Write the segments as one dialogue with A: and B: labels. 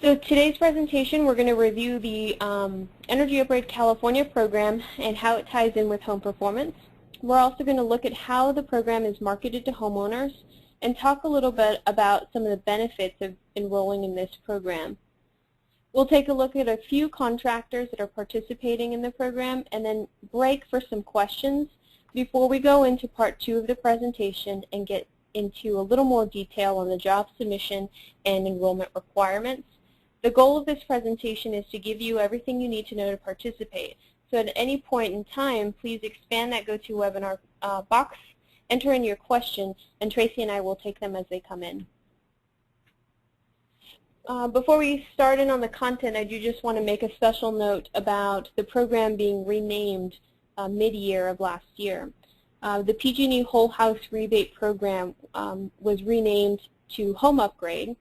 A: So today's presentation, we're going to review the Energy Upgrade California program and how it ties in with home performance. We're also going to look at how the program is marketed to homeowners and talk a little bit about some of the benefits of enrolling in this program. We'll take a look at a few contractors that are participating in the program and then break for some questions before we go into part 2 of the presentation and get into a little more detail on the job submission and enrollment requirements. The goal of this presentation is to give you everything you need to know to participate. So at any point in time, please expand that GoToWebinar box, enter in your question, and Tracy and I will take them as they come in. Before we start in on the content, I do just want to make a special note about the program being renamed mid-year of last year. The PG&E Whole House Rebate Program was renamed to Home Upgrade,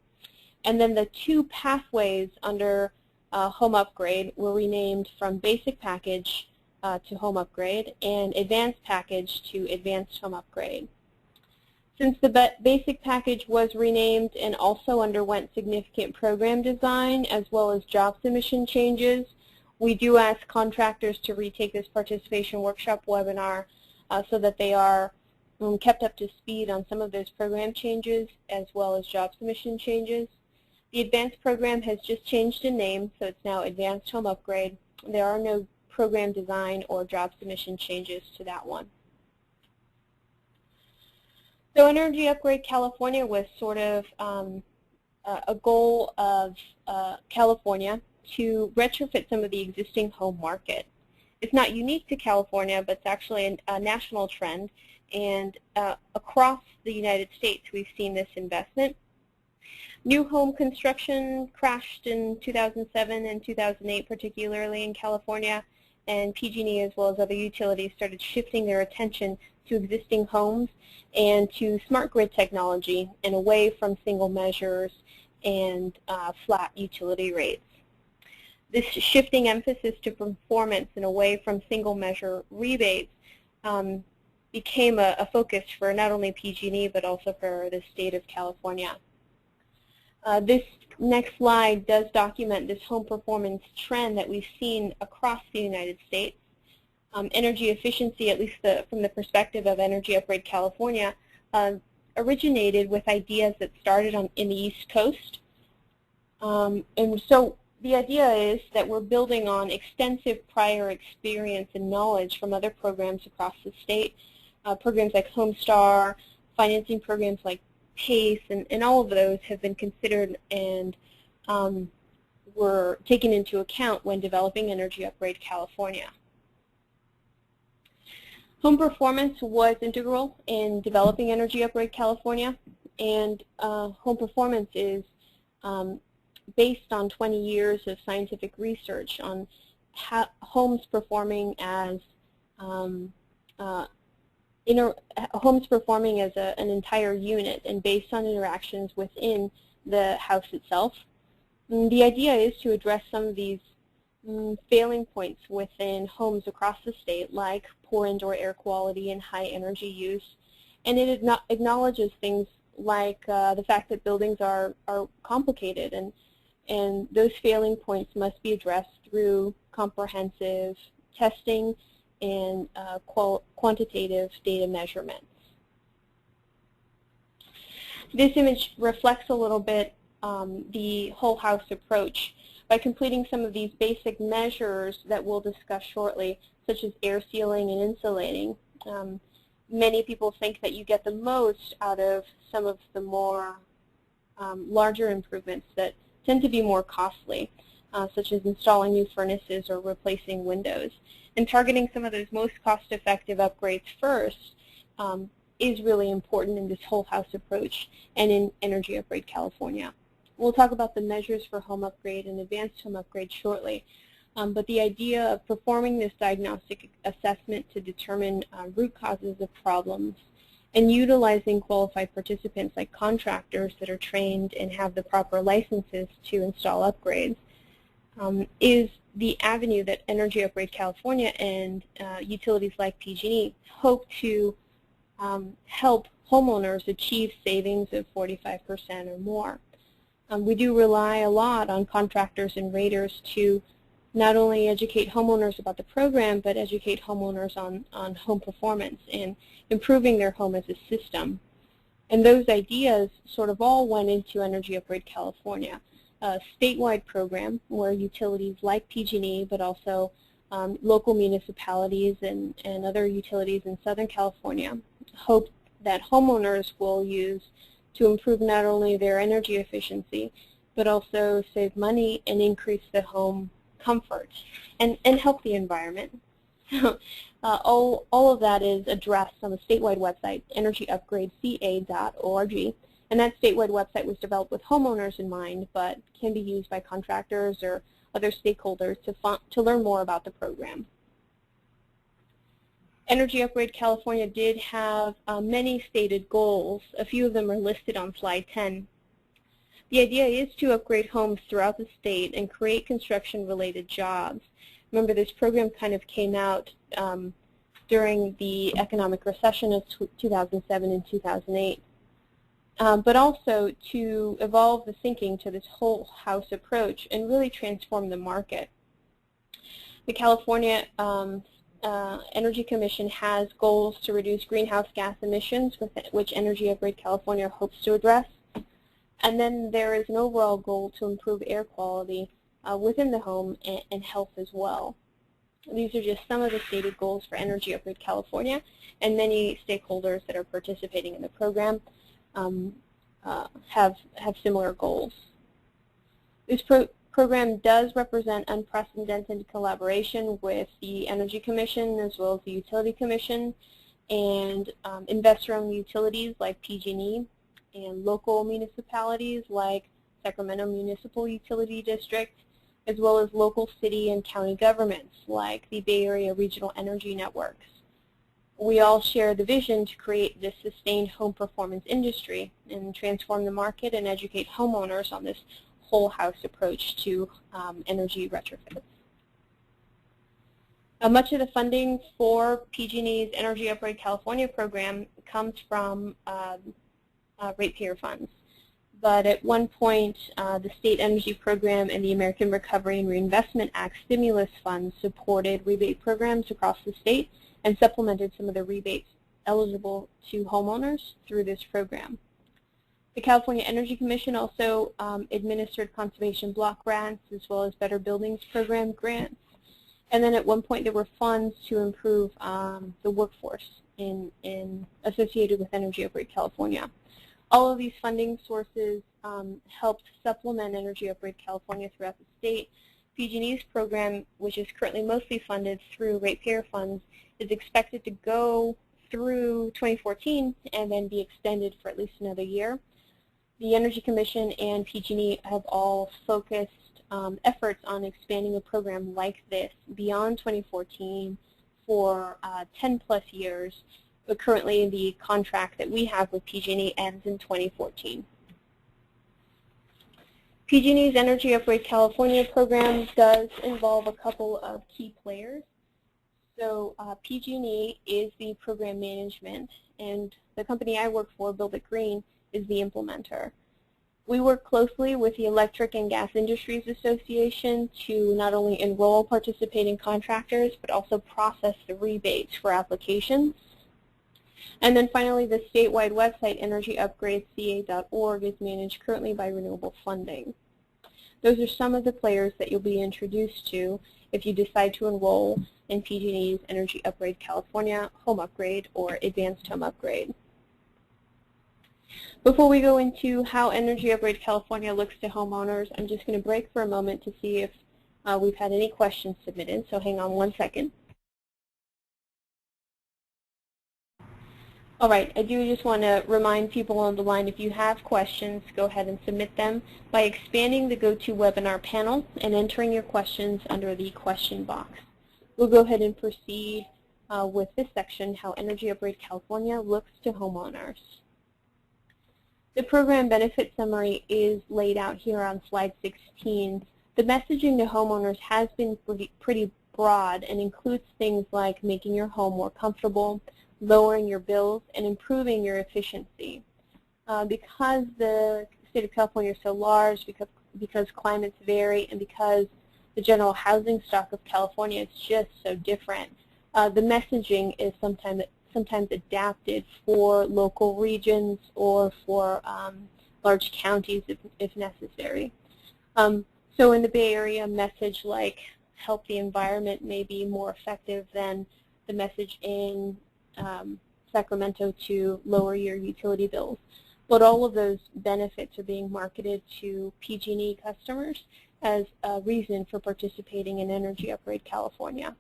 A: and then the two pathways under Home Upgrade were renamed from Basic Package to Home Upgrade and Advanced Package to Advanced Home Upgrade. Since the Basic Package was renamed and also underwent significant program design as well as job submission changes, we do ask contractors to retake this participation workshop webinar so that they are kept up to speed on some of those program changes as well as job submission changes. The advanced program has just changed in name, so it's now Advanced Home Upgrade. There are no program design or job submission changes to that one. So Energy Upgrade California was sort of a goal of California to retrofit some of the existing home market. It's not unique to California, but it's actually a national trend, and across the United States we've seen this investment. New home construction crashed in 2007 and 2008, particularly in California, and PG&E as well as other utilities started shifting their attention to existing homes and to smart grid technology and away from single measures and flat utility rates. This shifting emphasis to performance and away from single measure rebates became a focus for not only PG&E but also for the state of California. This next slide does document this home performance trend that we've seen across the United States. Energy efficiency, at least from the perspective of Energy Upgrade California, originated with ideas that started in the East Coast. And so the idea is that we're building on extensive prior experience and knowledge from other programs across the state, programs like HomeStar, financing programs like PACE, and all of those have been considered and were taken into account when developing Energy Upgrade California. Home performance was integral in developing Energy Upgrade California, and home performance is based on 20 years of scientific research on homes performing as an entire unit and based on interactions within the house itself. And the idea is to address some of these failing points within homes across the state, like poor indoor air quality and high energy use. And it acknowledges things like the fact that buildings are complicated, and those failing points must be addressed through comprehensive testing and quantitative data measurements. This image reflects a little bit the whole house approach by completing some of these basic measures that we'll discuss shortly, such as air sealing and insulating. Many people think that you get the most out of some of the more larger improvements that tend to be more costly, such as installing new furnaces or replacing windows. And targeting some of those most cost-effective upgrades first is really important in this whole house approach and in Energy Upgrade California. We'll talk about the measures for home upgrade and advanced home upgrade shortly, but the idea of performing this diagnostic assessment to determine root causes of problems and utilizing qualified participants like contractors that are trained and have the proper licenses to install upgrades is the avenue that Energy Upgrade California and utilities like PG&E hope to help homeowners achieve savings of 45% or more. We do rely a lot on contractors and raters to not only educate homeowners about the program, but educate homeowners on home performance and improving their home as a system. And those ideas sort of all went into Energy Upgrade California, a statewide program where utilities like PG&E, but also local municipalities and other utilities in Southern California hope that homeowners will use to improve not only their energy efficiency, but also save money and increase the home comfort and help the environment. All of that is addressed on the statewide website, energyupgradeca.org, and that statewide website was developed with homeowners in mind, but can be used by contractors or other stakeholders to learn more about the program. Energy Upgrade California did have many stated goals. A few of them are listed on slide 10. The idea is to upgrade homes throughout the state and create construction-related jobs. Remember, this program kind of came out during the economic recession of 2007 and 2008, but also to evolve the thinking to this whole house approach and really transform the market. The California Energy Commission has goals to reduce greenhouse gas emissions, which Energy Upgrade California hopes to address. And then there is an overall goal to improve air quality within the home and health as well. These are just some of the stated goals for Energy Upgrade California, and many stakeholders that are participating in the program have similar goals. This program does represent unprecedented collaboration with the Energy Commission as well as the Utility Commission and investor-owned utilities like PG&E and local municipalities like Sacramento Municipal Utility District, as well as local city and county governments like the Bay Area Regional Energy Networks. We all share the vision to create this sustained home performance industry and transform the market and educate homeowners on this whole house approach to energy retrofits. Much of the funding for PG&E's Energy Upgrade California program comes from ratepayer funds. But at one point, the State Energy Program and the American Recovery and Reinvestment Act stimulus funds supported rebate programs across the state and supplemented some of the rebates eligible to homeowners through this program. The California Energy Commission also administered conservation block grants as well as Better Buildings Program grants. And then at one point there were funds to improve the workforce associated with Energy Upgrade California. All of these funding sources helped supplement Energy Upgrade California throughout the state. PG&E's program, which is currently mostly funded through ratepayer funds, is expected to go through 2014 and then be extended for at least another year. The Energy Commission and PG&E have all focused efforts on expanding a program like this beyond 2014 for 10+ years. But currently the contract that we have with PG&E ends in 2014. PG&E's Energy Upgrade California program does involve a couple of key players. So PG&E is the program management, and the company I work for, Build It Green, is the implementer. We work closely with the Electric and Gas Industries Association to not only enroll participating contractors, but also process the rebates for applications. And then finally, the statewide website, energyupgradeca.org, is managed currently by Renewable Funding. Those are some of the players that you'll be introduced to if you decide to enroll in PG&E's Energy Upgrade California Home Upgrade or Advanced Home Upgrade. Before we go into how Energy Upgrade California looks to homeowners, I'm just going to break for a moment to see if we've had any questions submitted, so hang on one second. All right, I do just want to remind people on the line, if you have questions, go ahead and submit them by expanding the GoToWebinar panel and entering your questions under the question box. We'll go ahead and proceed with this section, how Energy Upgrade California looks to homeowners. The program benefit summary is laid out here on slide 16. The messaging to homeowners has been pretty broad and includes things like making your home more comfortable, lowering your bills, and improving your efficiency. Because the state of California is so large, because climates vary, and because the general housing stock of California is just so different, the messaging is sometimes adapted for local regions or for large counties if necessary. So in the Bay Area, a message like help the environment may be more effective than the message in Sacramento to lower your utility bills. But all of those benefits are being marketed to PG&E customers as a reason for participating in Energy Upgrade California.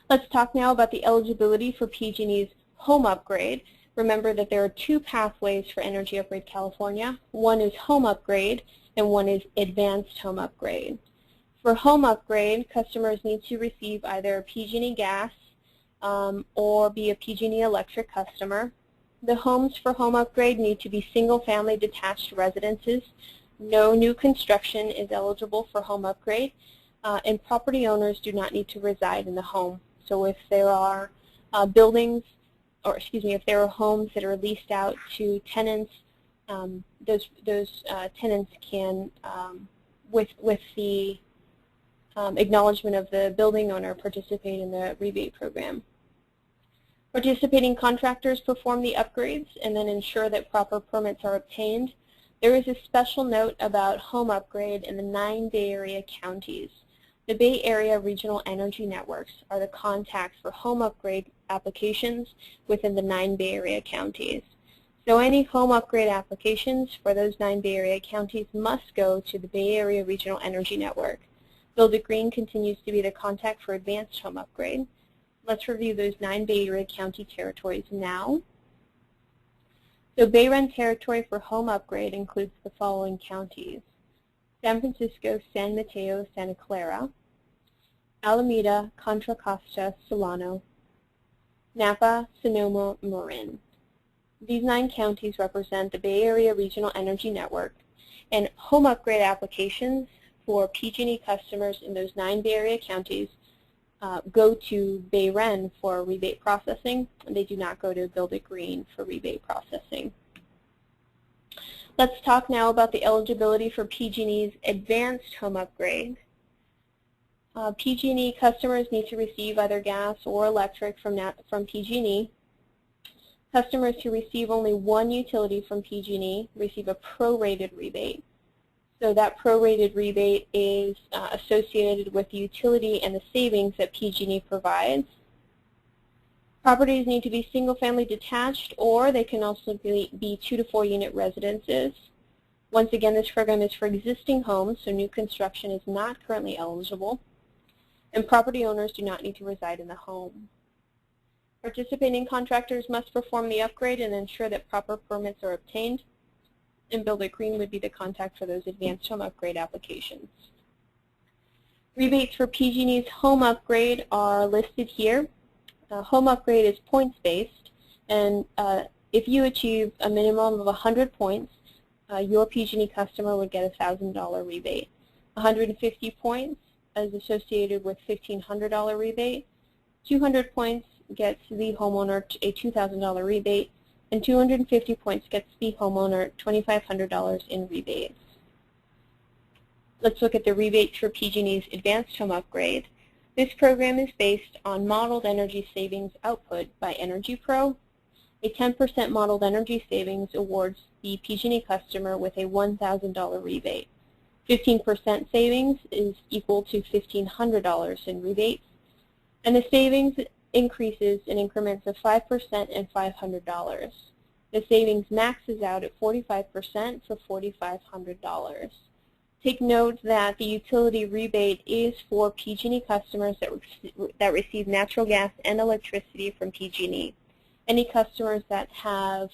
A: Let's talk now about the eligibility for PG&E's home upgrade. Remember that there are two pathways for Energy Upgrade California. One is home upgrade and one is advanced home upgrade. For home upgrade, customers need to receive either a PG&E gas or be a PG&E electric customer. The homes for home upgrade need to be single-family detached residences. No new construction is eligible for home upgrade, and property owners do not need to reside in the home. So if there are if there are homes that are leased out to tenants, those tenants can, with the acknowledgement of the building owner, participate in the rebate program. Participating contractors perform the upgrades and then ensure that proper permits are obtained. There is a special note about home upgrade in the 9 Bay Area counties. The Bay Area Regional Energy Networks are the contacts for home upgrade applications within the 9 Bay Area counties. So any home upgrade applications for those 9 Bay Area counties must go to the Bay Area Regional Energy Network. Build It Green continues to be the contact for advanced home upgrade. Let's review those 9 Bay Area County territories now. So BayREN territory for home upgrade includes the following counties: San Francisco, San Mateo, Santa Clara, Alameda, Contra Costa, Solano, Napa, Sonoma, Marin. These 9 counties represent the Bay Area Regional Energy Network, and home upgrade applications for PG&E customers in those 9 Bay Area counties go to BayREN for rebate processing, and they do not go to Build It Green for rebate processing. Let's talk now about the eligibility for PG&E's advanced home upgrade. PG&E customers need to receive either gas or electric from PG&E. Customers who receive only one utility from PG&E receive a prorated rebate. So that prorated rebate is associated with the utility and the savings that PG&E provides. Properties need to be single-family detached, or they can also be 2 to 4 unit residences. Once again, this program is for existing homes, so new construction is not currently eligible. And property owners do not need to reside in the home. Participating contractors must perform the upgrade and ensure that proper permits are obtained, and Build It Green would be the contact for those advanced home upgrade applications. Rebates for PG&E's home upgrade are listed here. Home upgrade is points-based, and if you achieve a minimum of 100 points, your PG&E customer would get a $1,000 rebate. 150 points is associated with $1,500 rebate. 200 points gets the homeowner a $2,000 rebate, and 250 points gets the homeowner $2,500 in rebates. Let's look at the rebates for PG&E's advanced home upgrade. This program is based on modeled energy savings output by Energy Pro. A 10% modeled energy savings awards the PG&E customer with a $1,000 rebate. 15% savings is equal to $1,500 in rebates, and the savings increases in increments of 5% and $500. The savings maxes out at 45% for $4,500. Take note that the utility rebate is for PG&E customers that receive natural gas and electricity from PG&E. Any customers that have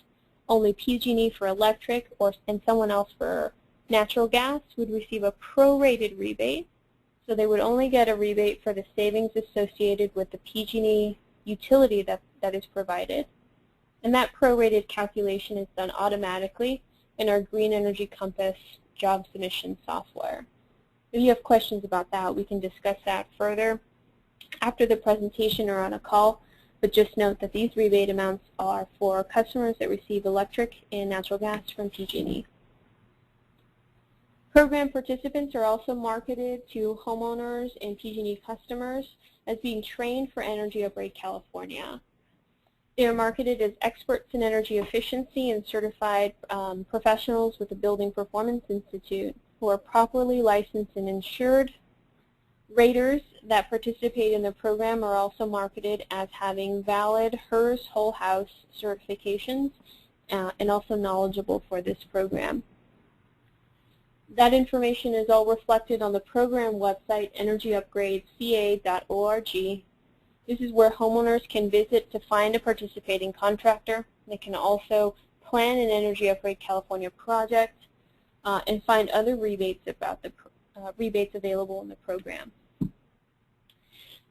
A: only PG&E for electric and someone else for natural gas would receive a prorated rebate. So they would only get a rebate for the savings associated with the PG&E utility that is provided. And that prorated calculation is done automatically in our Green Energy Compass job submission software. If you have questions about that, we can discuss that further after the presentation or on a call. but just note that these rebate amounts are for customers that receive electric and natural gas from PG&E. Program participants are also marketed to homeowners and PG&E customers as being trained for Energy Upgrade California. They are marketed as experts in energy efficiency and certified professionals with the Building Performance Institute who are properly licensed and insured. Raters that participate in the program are also marketed as having valid HERS Whole House certifications and also knowledgeable for this program. That information is all reflected on the program website, energyupgradeca.org. This is where homeowners can visit to find a participating contractor. They can also plan an Energy Upgrade California project and find other rebates about the rebates available in the program.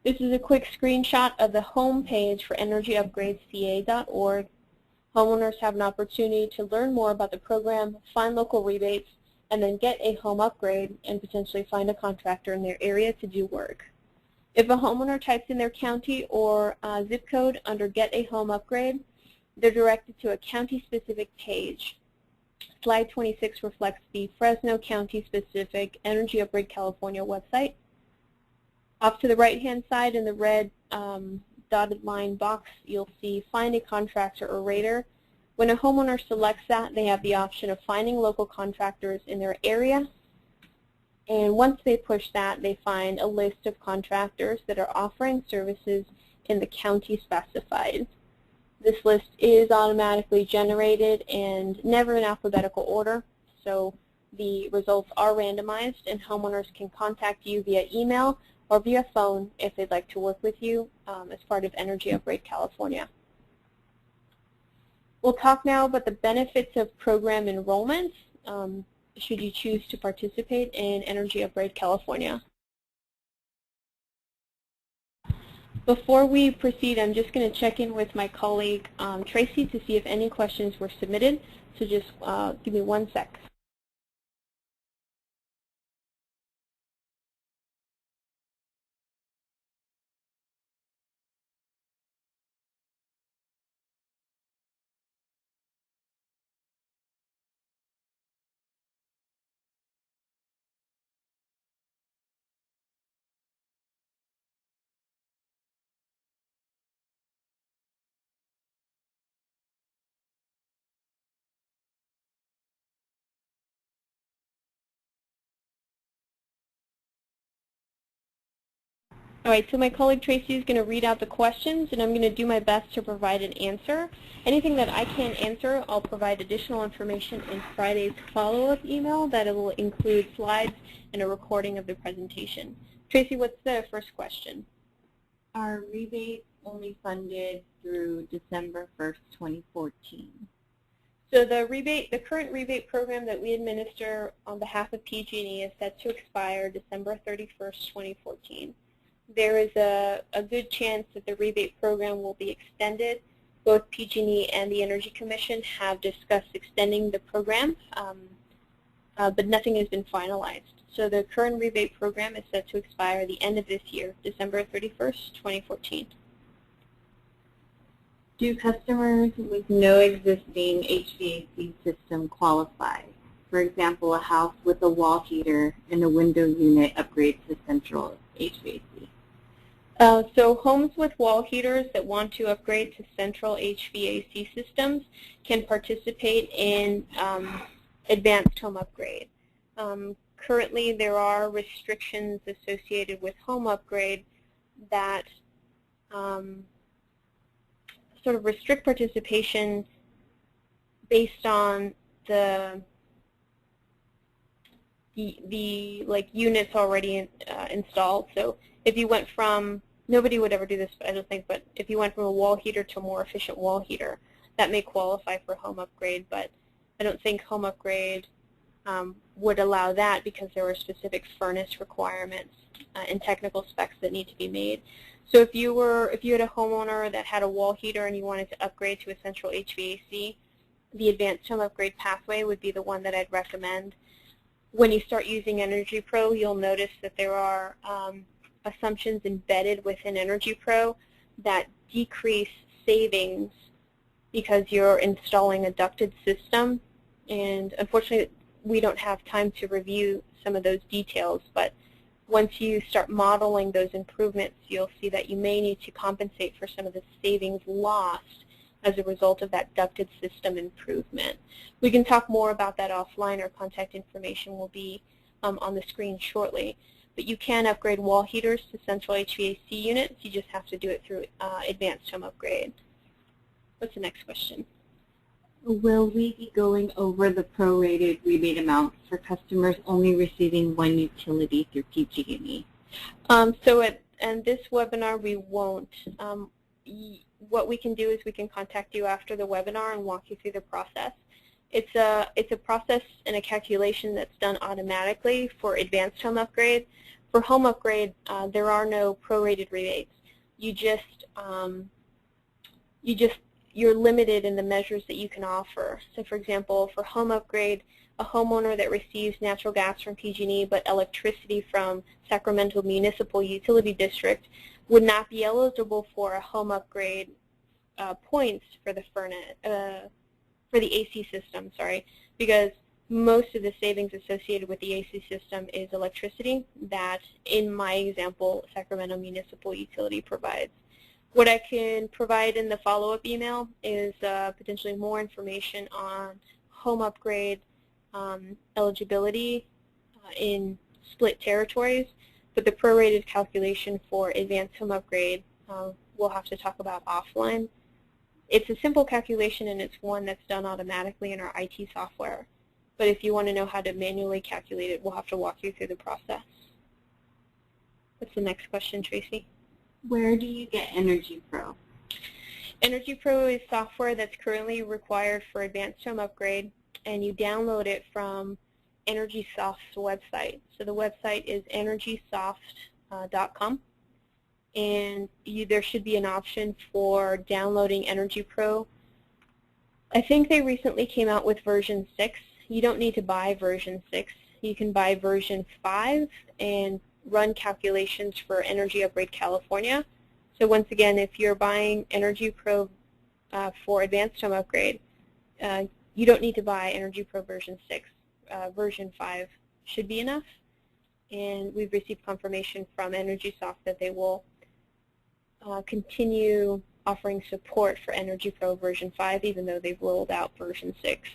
A: This is a quick screenshot of the home page for energyupgradeca.org. Homeowners have an opportunity to learn more about the program, find local rebates, and then get a home upgrade and potentially find a contractor in their area to do work. If a homeowner types in their county or zip code under Get a Home Upgrade, they're directed to a county-specific page. Slide 26 reflects the Fresno County-specific Energy Upgrade California website. Off to the right-hand side in the red dotted line box, you'll see Find a Contractor or Rater. When a homeowner selects that, they have the option of finding local contractors in their area. And once they push that, they find a list of contractors that are offering services in the county specified. This list is automatically generated and never in alphabetical order, so the results are randomized, and homeowners can contact you via email or via phone if they'd like to work with you as part of Energy Upgrade California. We'll talk now about the benefits of program enrollment should you choose to participate in Energy Upgrade California. Before we proceed, I'm just going to check in with my colleague Tracy to see if any questions were submitted, so just give me 1 sec. All right, so my colleague Tracy is going to read out the questions, and I'm going to do my best to provide an answer. Anything that I can't answer, I'll provide additional information in Friday's follow-up email that will include slides and a recording of the presentation. Tracy, what's the first question?
B: Are rebates only funded through December 1st, 2014?
A: So the current rebate program that we administer on behalf of PG&E is set to expire December 31st, 2014. There is a good chance that the rebate program will be extended. Both PG&E and the Energy Commission have discussed extending the program, but nothing has been finalized. So the current rebate program is set to expire the end of this year, December 31st, 2014.
B: Do customers with no existing HVAC system qualify? For example, a house with a wall heater and a window unit upgrades to central HVAC.
A: So homes with wall heaters that want to upgrade to central HVAC systems can participate in advanced home upgrade. Currently, there are restrictions associated with home upgrade that sort of restrict participation based on the units already installed. So if you went from, nobody would ever do this, I don't think, but if you went from a wall heater to a more efficient wall heater, that may qualify for home upgrade, but I don't think home upgrade would allow that because there were specific furnace requirements and technical specs that need to be made. So if you had a homeowner that had a wall heater and you wanted to upgrade to a central HVAC, the advanced home upgrade pathway would be the one that I'd recommend. When you start using Energy Pro, you'll notice that there are assumptions embedded within Energy Pro that decrease savings because you're installing a ducted system. And unfortunately, we don't have time to review some of those details, but once you start modeling those improvements, you'll see that you may need to compensate for some of the savings lost as a result of that ducted system improvement. We can talk more about that offline. Our contact information will be on the screen shortly. But you can upgrade wall heaters to central HVAC units. You just have to do it through advanced home upgrade. What's the next question?
B: Will we be going over the prorated rebate amounts for customers only receiving one utility through PG&E?
A: So in this webinar, we won't. What we can do is we can contact you after the webinar and walk you through the process. It's a process and a calculation that's done automatically for advanced home upgrade. For home upgrade, there are no prorated rebates. You're limited in the measures that you can offer. So for example, for home upgrade, a homeowner that receives natural gas from PG&E but electricity from Sacramento Municipal Utility District would not be eligible for a home upgrade points for the AC system, because most of the savings associated with the AC system is electricity that, in my example, Sacramento Municipal Utility provides. What I can provide in the follow-up email is potentially more information on home upgrade eligibility in split territories, but the prorated calculation for advanced home upgrade we'll have to talk about offline. It's a simple calculation, and it's one that's done automatically in our IT software. But if you want to know how to manually calculate it, we'll have to walk you through the process. What's the next question, Tracy?
B: Where do you get Energy Pro?
A: Energy Pro is software that's currently required for advanced home upgrade, and you download it from EnergySoft's website. So the website is energysoft.com, and there should be an option for downloading Energy Pro. I think they recently came out with version 6. You don't need to buy version 6. You can buy version 5 and run calculations for Energy Upgrade California. So once again, if you're buying Energy Pro for advanced home upgrade, you don't need to buy Energy Pro version 6. Version 5 should be enough. And we've received confirmation from EnergySoft that they will continue offering support for Energy Pro version 5, even though they've rolled out version 6.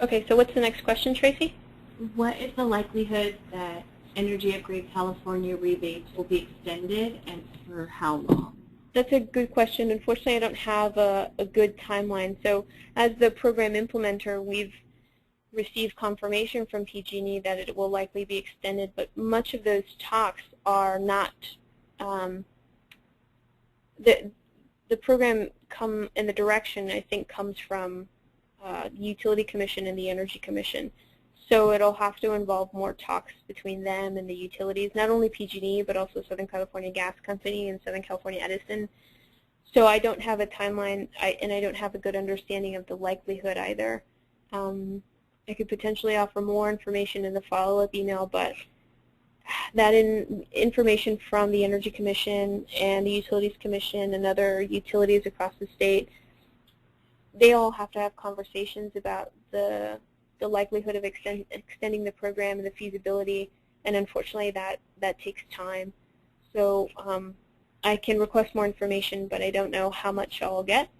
A: Okay, so what's the next question, Tracy?
B: What is the likelihood that Energy Upgrade California rebates will be extended, and for how long?
A: That's a good question. Unfortunately, I don't have a good timeline. So as the program implementer, we've received confirmation from PG&E that it will likely be extended, but much of those talks are not, the program come in the direction, I think, comes from the Utility Commission and the Energy Commission. So it'll have to involve more talks between them and the utilities, not only PG&E, but also Southern California Gas Company and Southern California Edison. So I don't have a timeline, and I don't have a good understanding of the likelihood either. I could potentially offer more information in the follow-up email, but that information from the Energy Commission and the Utilities Commission and other utilities across the state, they all have to have conversations about the likelihood of extending the program and the feasibility, and unfortunately that takes time. So I can request more information, but I don't know how much I'll get.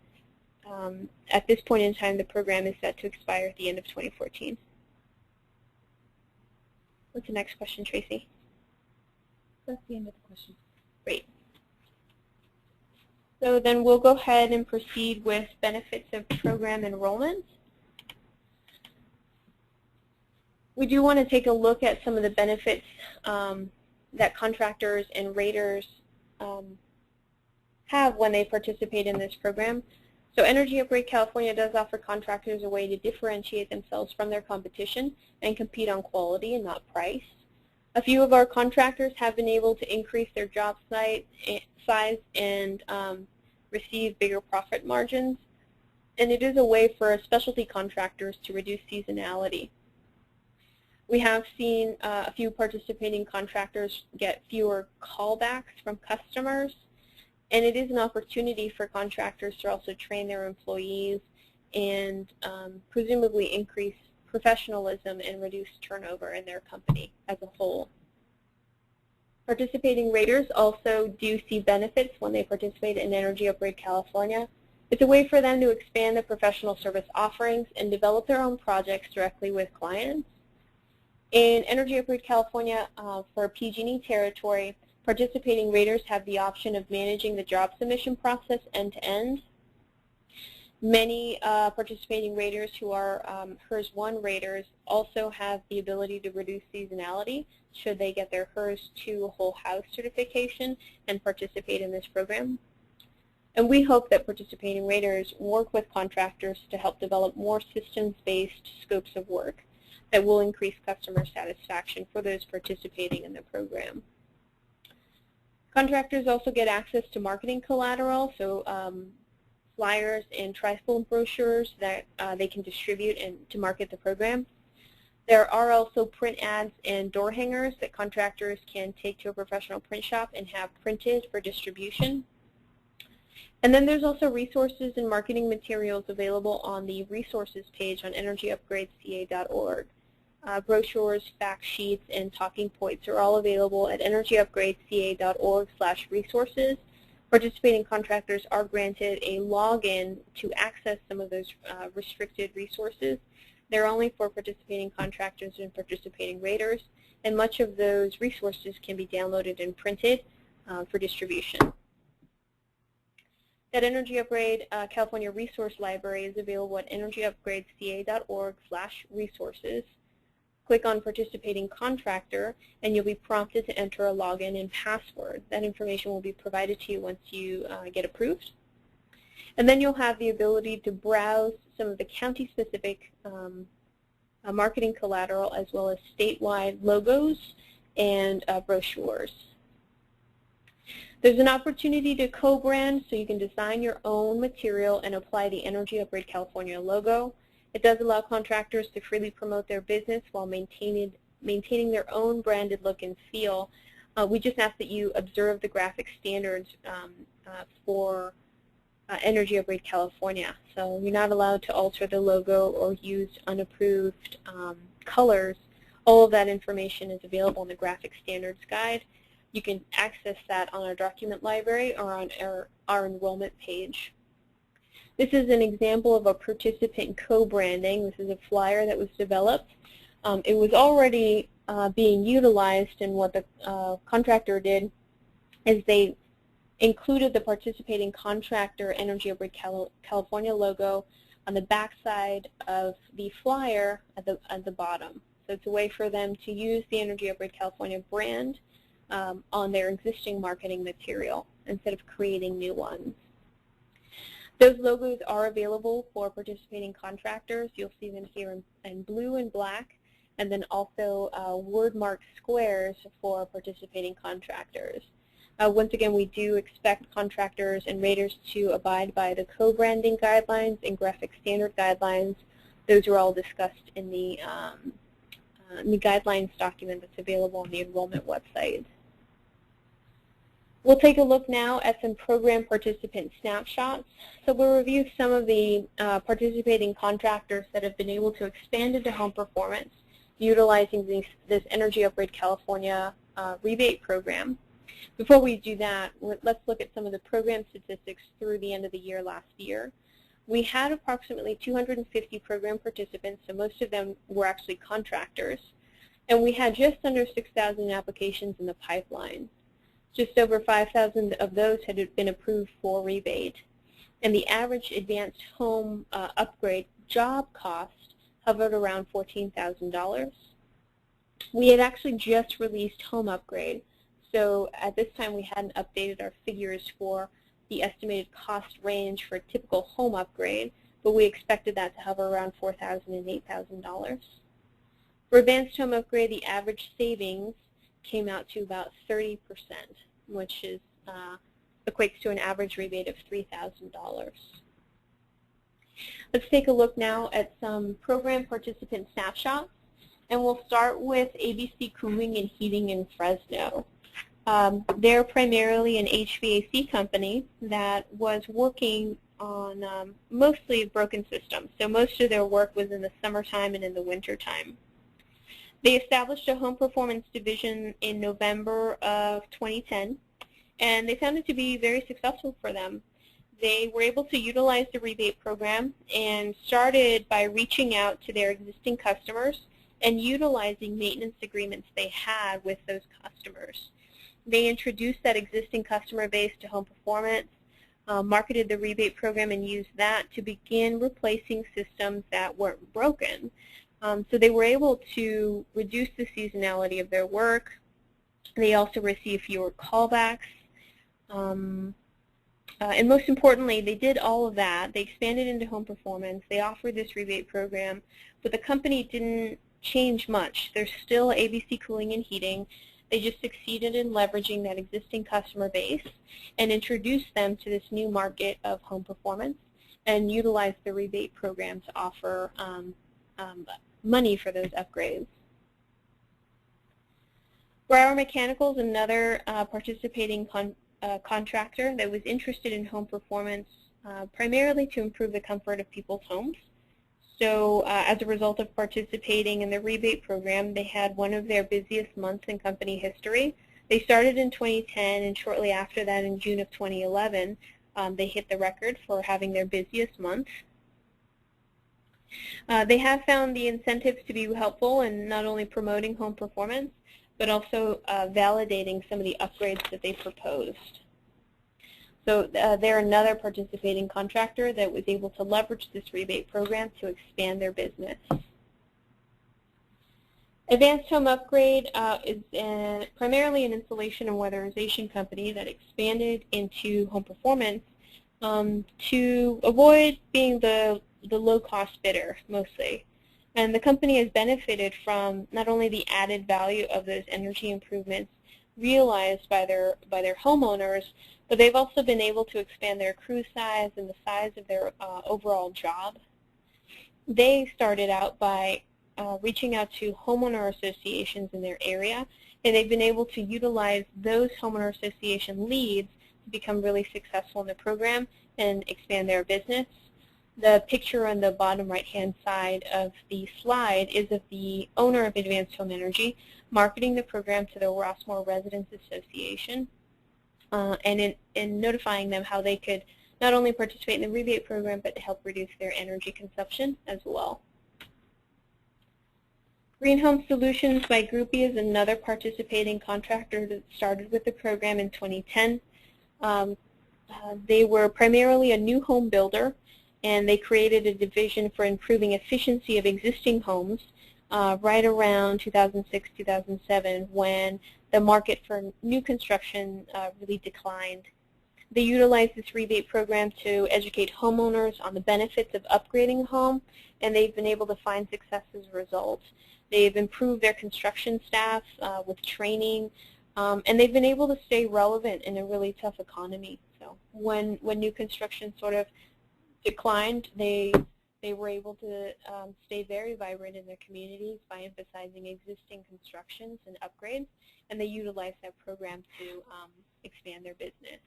A: At this point in time, the program is set to expire at the end of 2014. What's the next question, Tracy?
B: That's the end of the question.
A: Great. So then we'll go ahead and proceed with benefits of program enrollment. We do want to take a look at some of the benefits that contractors and raters have when they participate in this program. So Energy Upgrade California does offer contractors a way to differentiate themselves from their competition and compete on quality and not price. A few of our contractors have been able to increase their job size and receive bigger profit margins, and it is a way for specialty contractors to reduce seasonality. We have seen a few participating contractors get fewer callbacks from customers, and it is an opportunity for contractors to also train their employees and presumably increase professionalism and reduce turnover in their company as a whole. Participating raters also do see benefits when they participate in Energy Upgrade California. It's a way for them to expand their professional service offerings and develop their own projects directly with clients. In Energy Upgrade California, for PG&E territory, participating raters have the option of managing the job submission process end-to-end. Many participating raters who are HERS 1 raters also have the ability to reduce seasonality should they get their HERS 2 whole house certification and participate in this program. And we hope that participating raters work with contractors to help develop more systems-based scopes of work that will increase customer satisfaction for those participating in the program. Contractors also get access to marketing collateral, so flyers and trifold brochures that they can distribute and to market the program. There are also print ads and door hangers that contractors can take to a professional print shop and have printed for distribution. And then there's also resources and marketing materials available on the resources page on energyupgradeca.org. Brochures, fact sheets, and talking points are all available at energyupgradeca.org/resources. Participating contractors are granted a login to access some of those restricted resources. They're only for participating contractors and participating raters, and much of those resources can be downloaded and printed for distribution. That Energy Upgrade California Resource Library is available at energyupgradeca.org/resources. Click on Participating Contractor, and you'll be prompted to enter a login and password. That information will be provided to you once you get approved. And then you'll have the ability to browse some of the county-specific marketing collateral as well as statewide logos and brochures. There's an opportunity to co-brand, so you can design your own material and apply the Energy Upgrade California logo. It does allow contractors to freely promote their business while maintaining their own branded look and feel. We just ask that you observe the graphic standards for Energy Upgrade California. So you're not allowed to alter the logo or use unapproved colors. All of that information is available in the Graphic Standards Guide. You can access that on our document library or on our enrollment page. This is an example of a participant co-branding. This is a flyer that was developed. It was already being utilized, and what the contractor did is they included the participating contractor Energy Upgrade California logo on the back side of the flyer at the bottom. So it's a way for them to use the Energy Upgrade California brand on their existing marketing material instead of creating new ones. Those logos are available for participating contractors. You'll see them here in blue and black, and then also word-marked squares for participating contractors. Once again, we do expect contractors and raters to abide by the co-branding guidelines and graphic standard guidelines. Those are all discussed in the guidelines document that's available on the enrollment website. We'll take a look now at some program participant snapshots. So we'll review some of the participating contractors that have been able to expand into home performance utilizing this Energy Upgrade California rebate program. Before we do that, let's look at some of the program statistics through the end of the year last year. We had approximately 250 program participants, so most of them were actually contractors, and we had just under 6,000 applications in the pipeline. Just over 5,000 of those had been approved for rebate, and the average advanced home upgrade job cost hovered around $14,000. We had actually just released home upgrade, so at this time we hadn't updated our figures for the estimated cost range for a typical home upgrade, but we expected that to hover around $4,000 and $8,000. For advanced home upgrade, the average savings came out to about 30%, which is equates to an average rebate of $3,000. Let's take a look now at some program participant snapshots, and we'll start with ABC Cooling and Heating in Fresno. They're primarily an HVAC company that was working on mostly broken systems, so most of their work was in the summertime and in the wintertime. They established a home performance division in November of 2010, and they found it to be very successful for them. They were able to utilize the rebate program and started by reaching out to their existing customers and utilizing maintenance agreements they had with those customers. They introduced that existing customer base to home performance, marketed the rebate program, and used that to begin replacing systems that weren't broken. So they were able to reduce the seasonality of their work. They also received fewer callbacks. And most importantly, they did all of that. They expanded into home performance. They offered this rebate program, but the company didn't change much. They're still ABC Cooling and Heating. They just succeeded in leveraging that existing customer base and introduced them to this new market of home performance and utilized the rebate program to offer money for those upgrades. Brower Mechanical is another participating contractor that was interested in home performance primarily to improve the comfort of people's homes. So as a result of participating in the rebate program, they had one of their busiest months in company history. They started in 2010, and shortly after that, in June of 2011, they hit the record for having their busiest month. They have found the incentives to be helpful in not only promoting home performance, but also validating some of the upgrades that they proposed. So they're another participating contractor that was able to leverage this rebate program to expand their business. Advanced Home Upgrade is primarily an insulation and weatherization company that expanded into home performance to avoid being the low-cost bidder, mostly. And the company has benefited from not only the added value of those energy improvements realized by their homeowners, but they've also been able to expand their crew size and the size of their overall job. They started out by reaching out to homeowner associations in their area, and they've been able to utilize those homeowner association leads to become really successful in the program and expand their business. The picture on the bottom right-hand side of the slide is of the owner of Advanced Home Energy marketing the program to the Rossmore Residents Association and in notifying them how they could not only participate in the rebate program, but to help reduce their energy consumption as well. Green Home Solutions by Groupie is another participating contractor that started with the program in 2010. They were primarily a new home builder, and they created a division for improving efficiency of existing homes right around 2006-2007 when the market for new construction really declined. They utilized this rebate program to educate homeowners on the benefits of upgrading a home, and they've been able to find success as a result. They've improved their construction staff with training, and they've been able to stay relevant in a really tough economy. So when new construction sort of declined, they were able to stay very vibrant in their communities by emphasizing existing constructions and upgrades, and they utilized that program to expand their business.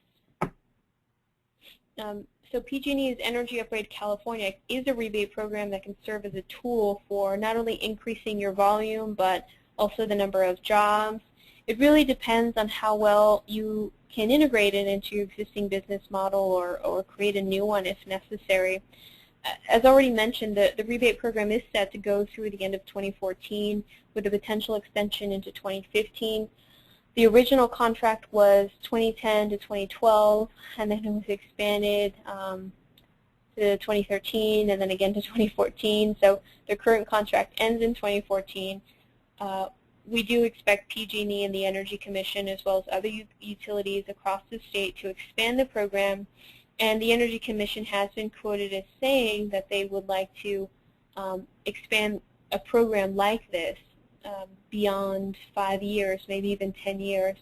A: So PG&E's Energy Upgrade California is a rebate program that can serve as a tool for not only increasing your volume, but also the number of jobs. It really depends on how well you can integrate it into your existing business model or create a new one if necessary. As already mentioned, the rebate program is set to go through the end of 2014 with a potential extension into 2015. The original contract was 2010 to 2012, and then it was expanded to 2013 and then again to 2014. So the current contract ends in 2014. We do expect PG&E and the Energy Commission, as well as other utilities across the state, to expand the program, and the Energy Commission has been quoted as saying that they would like to expand a program like this beyond 5 years, maybe even 10 years.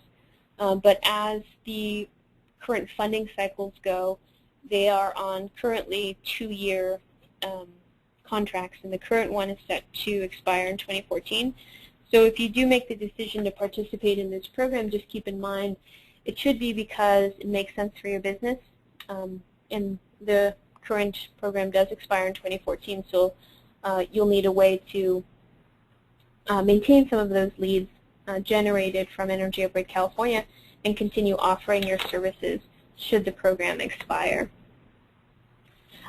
A: But as the current funding cycles go, they are on currently 2-year contracts, and the current one is set to expire in 2014. So if you do make the decision to participate in this program, just keep in mind it should be because it makes sense for your business, and the current program does expire in 2014, so you'll need a way to maintain some of those leads generated from Energy Upgrade California and continue offering your services should the program expire.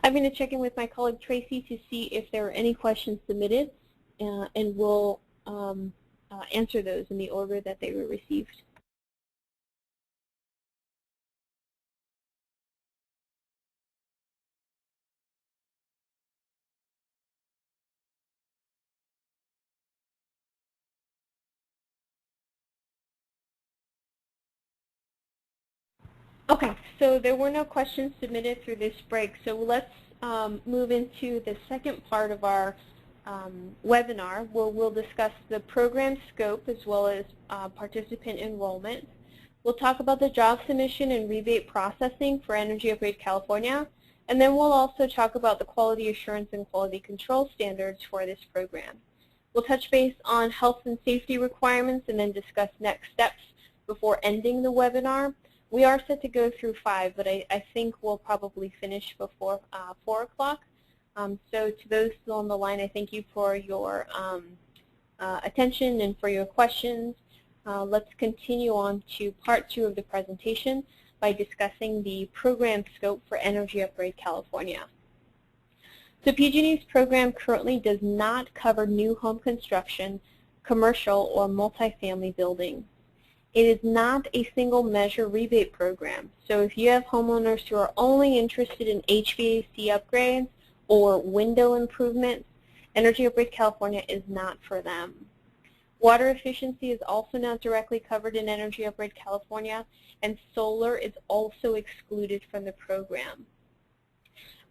A: I'm going to check in with my colleague Tracy to see if there are any questions submitted, and we'll answer those in the order that they were received. Okay, so there were no questions submitted through this break, so let's move into the second part of our webinar, where we'll discuss the program scope as well as participant enrollment. We'll talk about the job submission and rebate processing for Energy Upgrade California, and then we'll also talk about the quality assurance and quality control standards for this program. We'll touch base on health and safety requirements and then discuss next steps before ending the webinar. We are set to go through 5, but I think we'll probably finish before 4 o'clock. So to those still on the line, I thank you for your attention and for your questions. Let's continue on to part 2 of the presentation by discussing the program scope for Energy Upgrade California. So PG&E's program currently does not cover new home construction, commercial, or multifamily buildings. It is not a single measure rebate program. So if you have homeowners who are only interested in HVAC upgrades or window improvements, Energy Upgrade California is not for them. Water efficiency is also not directly covered in Energy Upgrade California, and solar is also excluded from the program.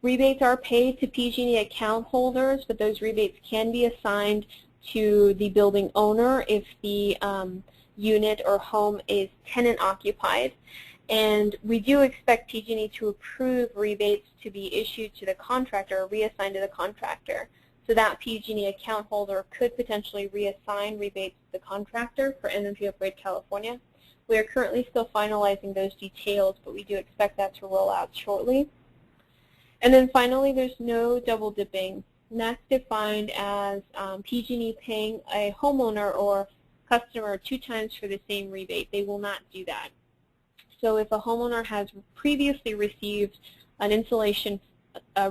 A: Rebates are paid to PG&E account holders, but those rebates can be assigned to the building owner if the unit or home is tenant occupied, and we do expect PG&E to approve rebates to be issued to the contractor or reassigned to the contractor. So that PG&E account holder could potentially reassign rebates to the contractor for Energy Upgrade California. We are currently still finalizing those details, but we do expect that to roll out shortly. And then finally, there's no double dipping. And that's defined as PG&E paying a homeowner or customer 2 times for the same rebate. They will not do that. So if a homeowner has previously received an insulation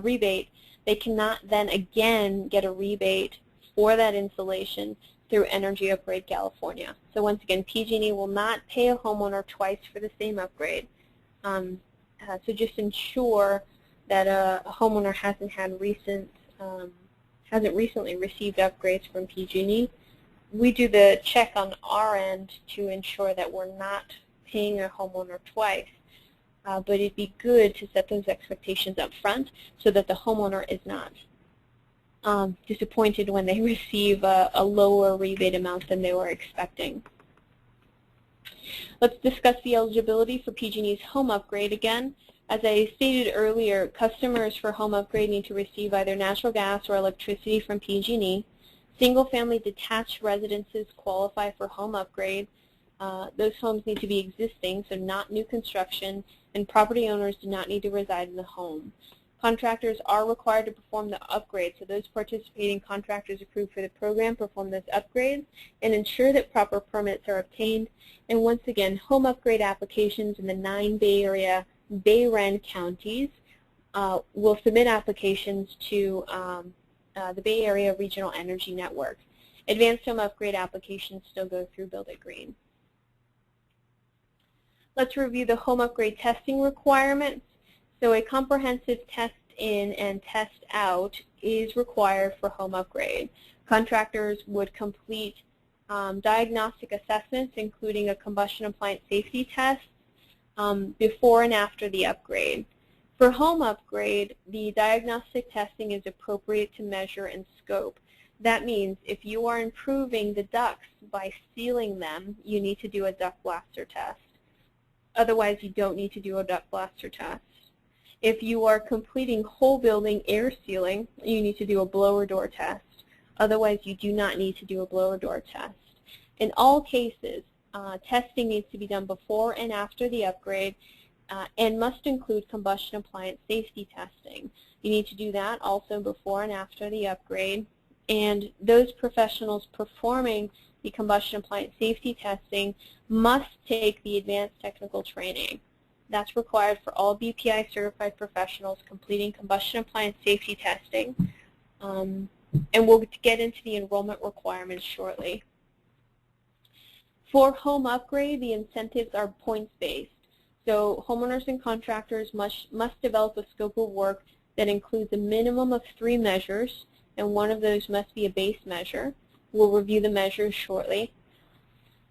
A: rebate, they cannot then again get a rebate for that insulation through Energy Upgrade California. So once again, PG&E will not pay a homeowner twice for the same upgrade. So just ensure that a homeowner hasn't recently received upgrades from PG&E. We do the check on our end to ensure that we're not paying a homeowner twice, but it'd be good to set those expectations up front so that the homeowner is not disappointed when they receive a lower rebate amount than they were expecting. Let's discuss the eligibility for PG&E's home upgrade again. As I stated earlier, customers for home upgrade need to receive either natural gas or electricity from PG&E. Single-family detached residences qualify for home upgrade. Those homes need to be existing, so not new construction, and property owners do not need to reside in the home. Contractors are required to perform the upgrade, so those participating contractors approved for the program perform those upgrades and ensure that proper permits are obtained. And once again, home upgrade applications in the 9 Bay Area BayREN counties will submit applications to the Bay Area Regional Energy Network. Advanced home upgrade applications still go through Build It Green. Let's review the home upgrade testing requirements. So a comprehensive test in and test out is required for home upgrade. Contractors would complete diagnostic assessments, including a combustion appliance safety test, before and after the upgrade. For home upgrade, the diagnostic testing is appropriate to measure and scope. That means if you are improving the ducts by sealing them, you need to do a duct blaster test. Otherwise, you don't need to do a duct blaster test. If you are completing whole building air sealing, you need to do a blower door test. Otherwise, you do not need to do a blower door test. In all cases, testing needs to be done before and after the upgrade and must include combustion appliance safety testing. You need to do that also before and after the upgrade. And those professionals performing the combustion appliance safety testing must take the advanced technical training. That's required for all BPI certified professionals completing combustion appliance safety testing. And we'll get into the enrollment requirements shortly. For home upgrade, the incentives are points-based. So homeowners and contractors must develop a scope of work that includes a minimum of 3 measures, and one of those must be a base measure. We'll review the measures shortly.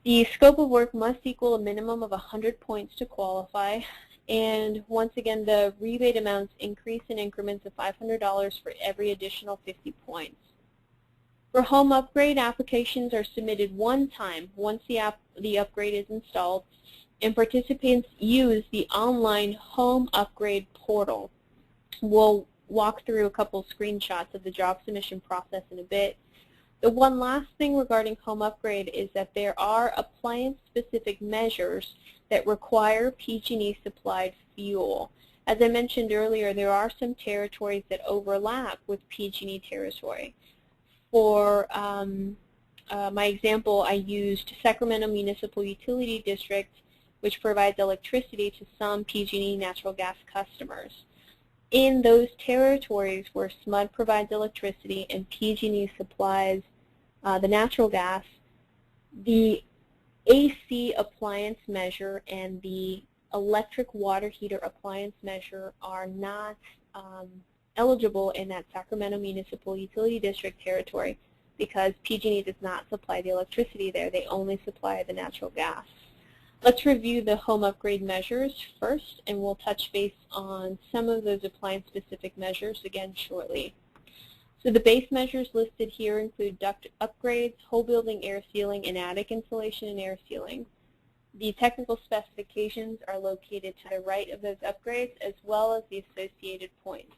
A: The scope of work must equal a minimum of 100 points to qualify, and once again, the rebate amounts increase in increments of $500 for every additional 50 points. For home upgrade, applications are submitted one time once the upgrade is installed, and participants use the online home upgrade portal. We'll walk through a couple screenshots of the job submission process in a bit. The one last thing regarding home upgrade is that there are appliance-specific measures that require PG&E supplied fuel. As I mentioned earlier, there are some territories that overlap with PG&E territory. For my example, I used Sacramento Municipal Utility District, which provides electricity to some PG&E natural gas customers. In those territories where SMUD provides electricity and PG&E supplies the natural gas, the AC appliance measure and the electric water heater appliance measure are not eligible in that Sacramento Municipal Utility District territory because PG&E does not supply the electricity there. They only supply the natural gas. Let's review the home upgrade measures first, and we'll touch base on some of those appliance-specific measures again shortly. So the base measures listed here include duct upgrades, whole building air sealing, and attic insulation and air sealing. The technical specifications are located to the right of those upgrades as well as the associated points.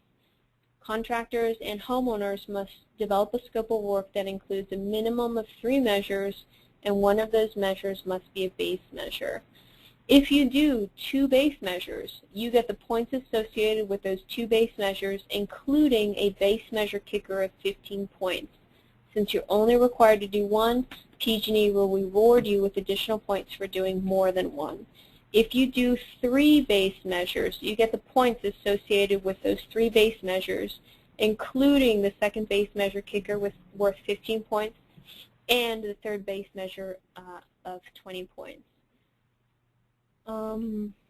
A: Contractors and homeowners must develop a scope of work that includes a minimum of 3 measures, and one of those measures must be a base measure. If you do 2 base measures, you get the points associated with those 2 base measures, including a base measure kicker of 15 points. Since you're only required to do 1, PG&E will reward you with additional points for doing more than 1. If you do 3 base measures, you get the points associated with those 3 base measures, including the second base measure kicker worth 15 points, and the third base measure of 20 points.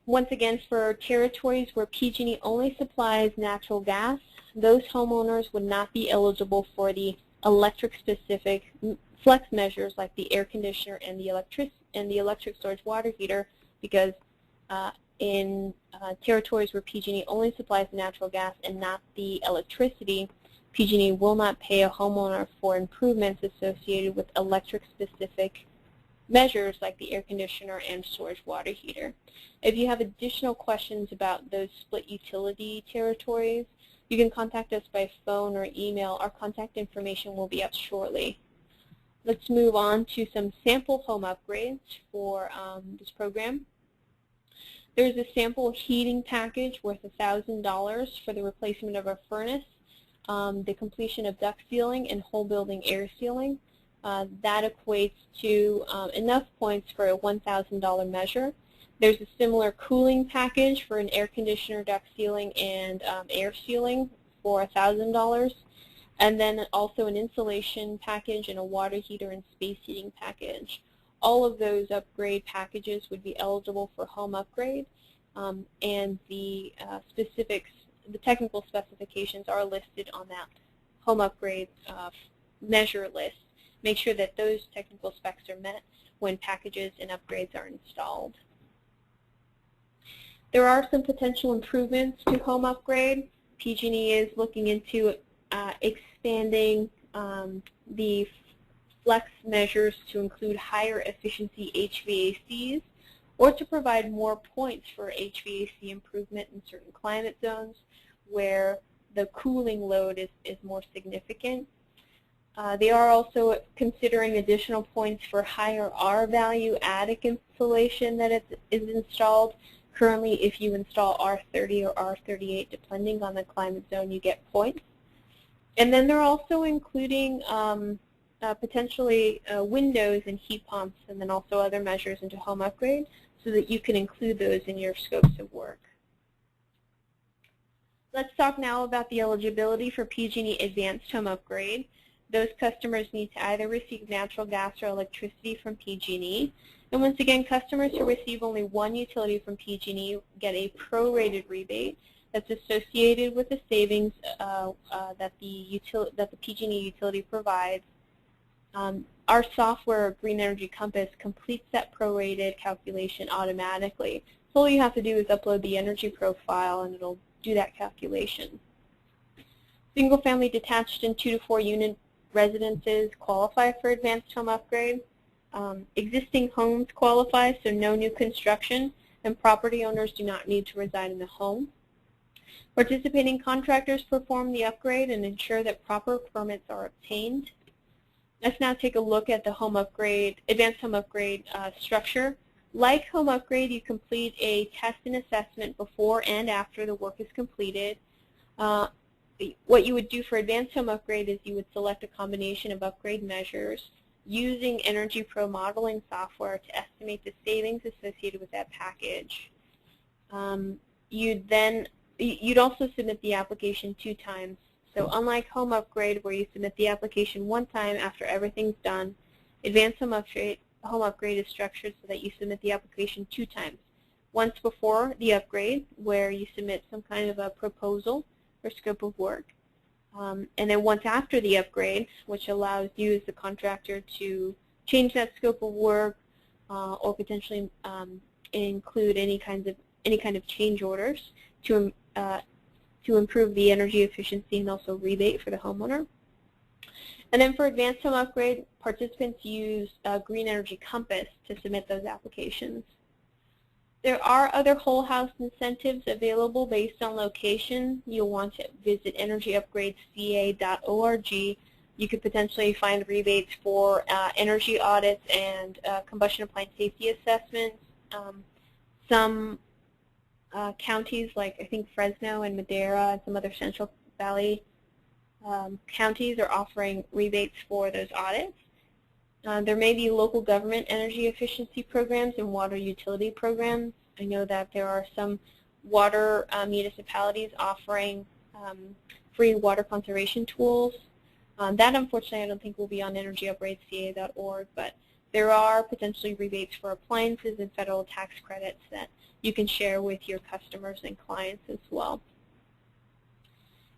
A: Once again, for territories where PG&E only supplies natural gas, those homeowners would not be eligible for the electric-specific flex measures like the air conditioner and the electric storage water heater, because in territories where PG&E only supplies natural gas and not the electricity, PG&E will not pay a homeowner for improvements associated with electric-specific measures like the air conditioner and storage water heater. If you have additional questions about those split utility territories, you can contact us by phone or email. Our contact information will be up shortly. Let's move on to some sample home upgrades for this program. There's a sample heating package worth $1,000 for the replacement of a furnace, the completion of duct sealing and whole building air sealing. That equates to enough points for a $1,000 measure. There's a similar cooling package for an air conditioner, duct sealing, and air sealing for $1,000. And then also an insulation package and a water heater and space heating package. All of those upgrade packages would be eligible for home upgrade, and the technical specifications are listed on that home upgrade measure list. Make sure that those technical specs are met when packages and upgrades are installed. There are some potential improvements to home upgrade. PG&E is looking into expanding the flex measures to include higher efficiency HVACs or to provide more points for HVAC improvement in certain climate zones where the cooling load is more significant. They are also considering additional points for higher R value attic insulation that is installed. Currently, if you install R30 or R38, depending on the climate zone, you get points. And then they're also including potentially windows and heat pumps, and then also other measures into home upgrade, so that you can include those in your scopes of work. Let's talk now about the eligibility for PG&E Advanced Home Upgrade. Those customers need to either receive natural gas or electricity from PG&E. And once again, customers who receive only one utility from PG&E get a prorated rebate that's associated with the savings that the PG&E utility provides. Our software, Green Energy Compass, completes that prorated calculation automatically. So all you have to do is upload the energy profile and it'll do that calculation. Single-family detached and 2 to 4 unit residences qualify for Advanced Home Upgrade. Existing homes qualify, so no new construction, and property owners do not need to reside in the home. Participating contractors perform the upgrade and ensure that proper permits are obtained. Let's now take a look at the home upgrade, Advanced Home Upgrade structure. Like home upgrade, you complete a test and assessment before and after the work is completed. What you would do for Advanced Home Upgrade is you would select a combination of upgrade measures using Energy Pro modeling software to estimate the savings associated with that package. You'd also submit the application 2 times. So unlike home upgrade, where you submit the application 1 time after everything's done, Advanced Home Upgrade is structured so that you submit the application 2 times. Once before the upgrade, where you submit some kind of a proposal or scope of work, and then once after the upgrade, which allows you as the contractor to change that scope of work or potentially include any kind of change orders to improve the energy efficiency and also rebate for the homeowner. And then for Advanced Home Upgrade, participants use Green Energy Compass to submit those applications. There are other whole house incentives available based on location. You'll want to visit energyupgradesca.org. You could potentially find rebates for energy audits and combustion appliance safety assessments. Some counties, like I think Fresno and Madera and some other Central Valley counties, are offering rebates for those audits. There may be local government energy efficiency programs and water utility programs. I know that there are some water municipalities offering free water conservation tools. That, unfortunately, I don't think will be on energyupgradesca.org, but there are potentially rebates for appliances and federal tax credits that you can share with your customers and clients as well.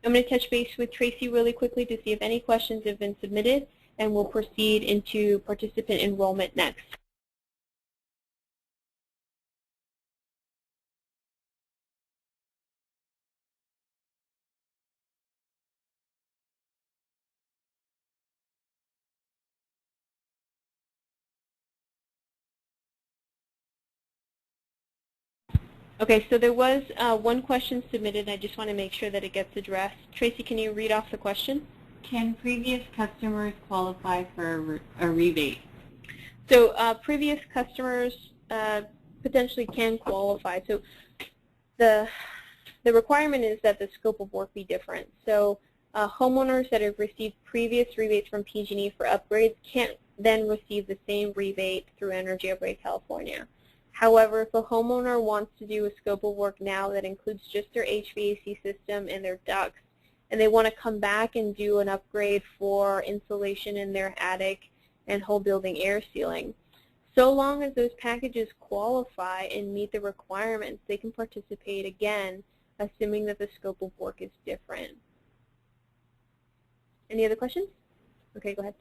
A: I'm going to touch base with Tracy really quickly to see if any questions have been submitted, and we'll proceed into participant enrollment next. Okay, so there was one question submitted. I just want to make sure that it gets addressed. Tracy, can you read off the question?
B: Can previous customers qualify for a rebate?
A: So previous customers potentially can qualify. So the requirement is that the scope of work be different. So homeowners that have received previous rebates from PG&E for upgrades can't then receive the same rebate through Energy Upgrade California. However, if a homeowner wants to do a scope of work now that includes just their HVAC system and their ducts, and they want to come back and do an upgrade for insulation in their attic and whole building air sealing, so long as those packages qualify and meet the requirements, they can participate again, assuming that the scope of work is different. Any other questions? Okay, go ahead.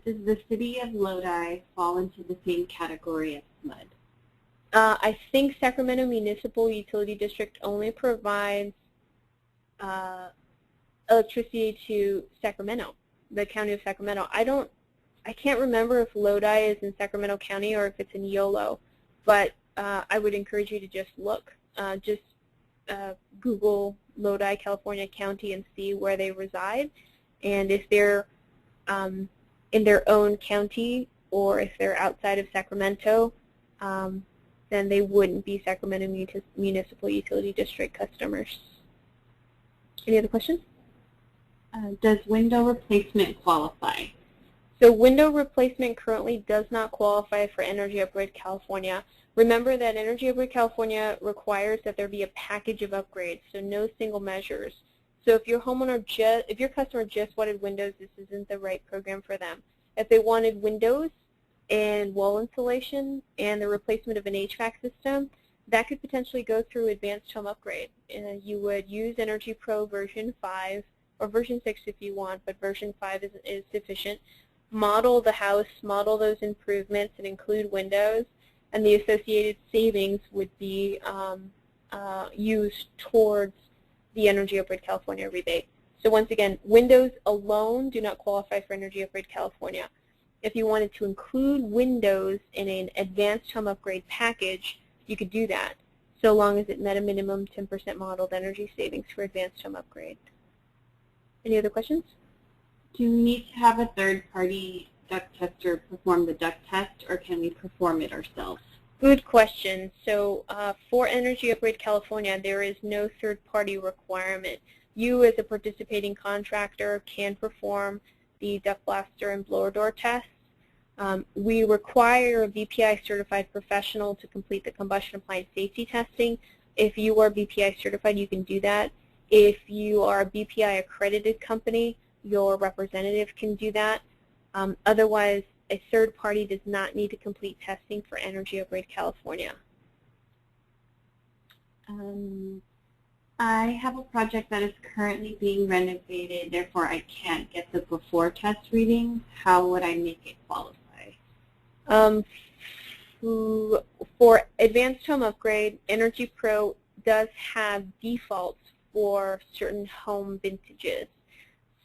B: Does the city of Lodi fall into the same category as SMUD?
A: I think Sacramento Municipal Utility District only provides electricity to Sacramento. the county of Sacramento. I can't remember if Lodi is in Sacramento County or if it's in Yolo, but I would encourage you to just look. Google Lodi, California County and see where they reside. And if they're in their own county or if they're outside of Sacramento, then they wouldn't be Sacramento Municipal Utility District customers. Any other questions?
B: Does window replacement qualify?
A: So window replacement currently does not qualify for Energy Upgrade California. Remember that Energy Upgrade California requires that there be a package of upgrades, so no single measures. So if your if your customer just wanted windows, this isn't the right program for them. If they wanted windows and wall insulation and the replacement of an HVAC system, that could potentially go through Advanced Home Upgrade. You would use Energy Pro version 5 or version 6 if you want, but version 5 is sufficient. Model the house, model those improvements, and include windows, and the associated savings would be used towards the Energy Upgrade California rebate. So once again, windows alone do not qualify for Energy Upgrade California. If you wanted to include windows in an Advanced Home Upgrade package, you could do that, so long as it met a minimum 10% modeled energy savings for Advanced Home Upgrade. Any other questions?
B: Do we need to have a third-party duct tester perform the duct test, or can we perform it ourselves?
A: Good question. So for Energy Upgrade California, there is no third-party requirement. You, as a participating contractor, can perform the duct blaster and blower door tests. We require a BPI certified professional to complete the combustion appliance safety testing. If you are BPI certified, you can do that. If you are a BPI accredited company, your representative can do that. Otherwise, a third party does not need to complete testing for Energy Upgrade California.
B: I have a project that is currently being renovated, therefore I can't get the before test readings. How would I make it qualify?
A: For Advanced Home Upgrade, Energy Pro does have defaults for certain home vintages.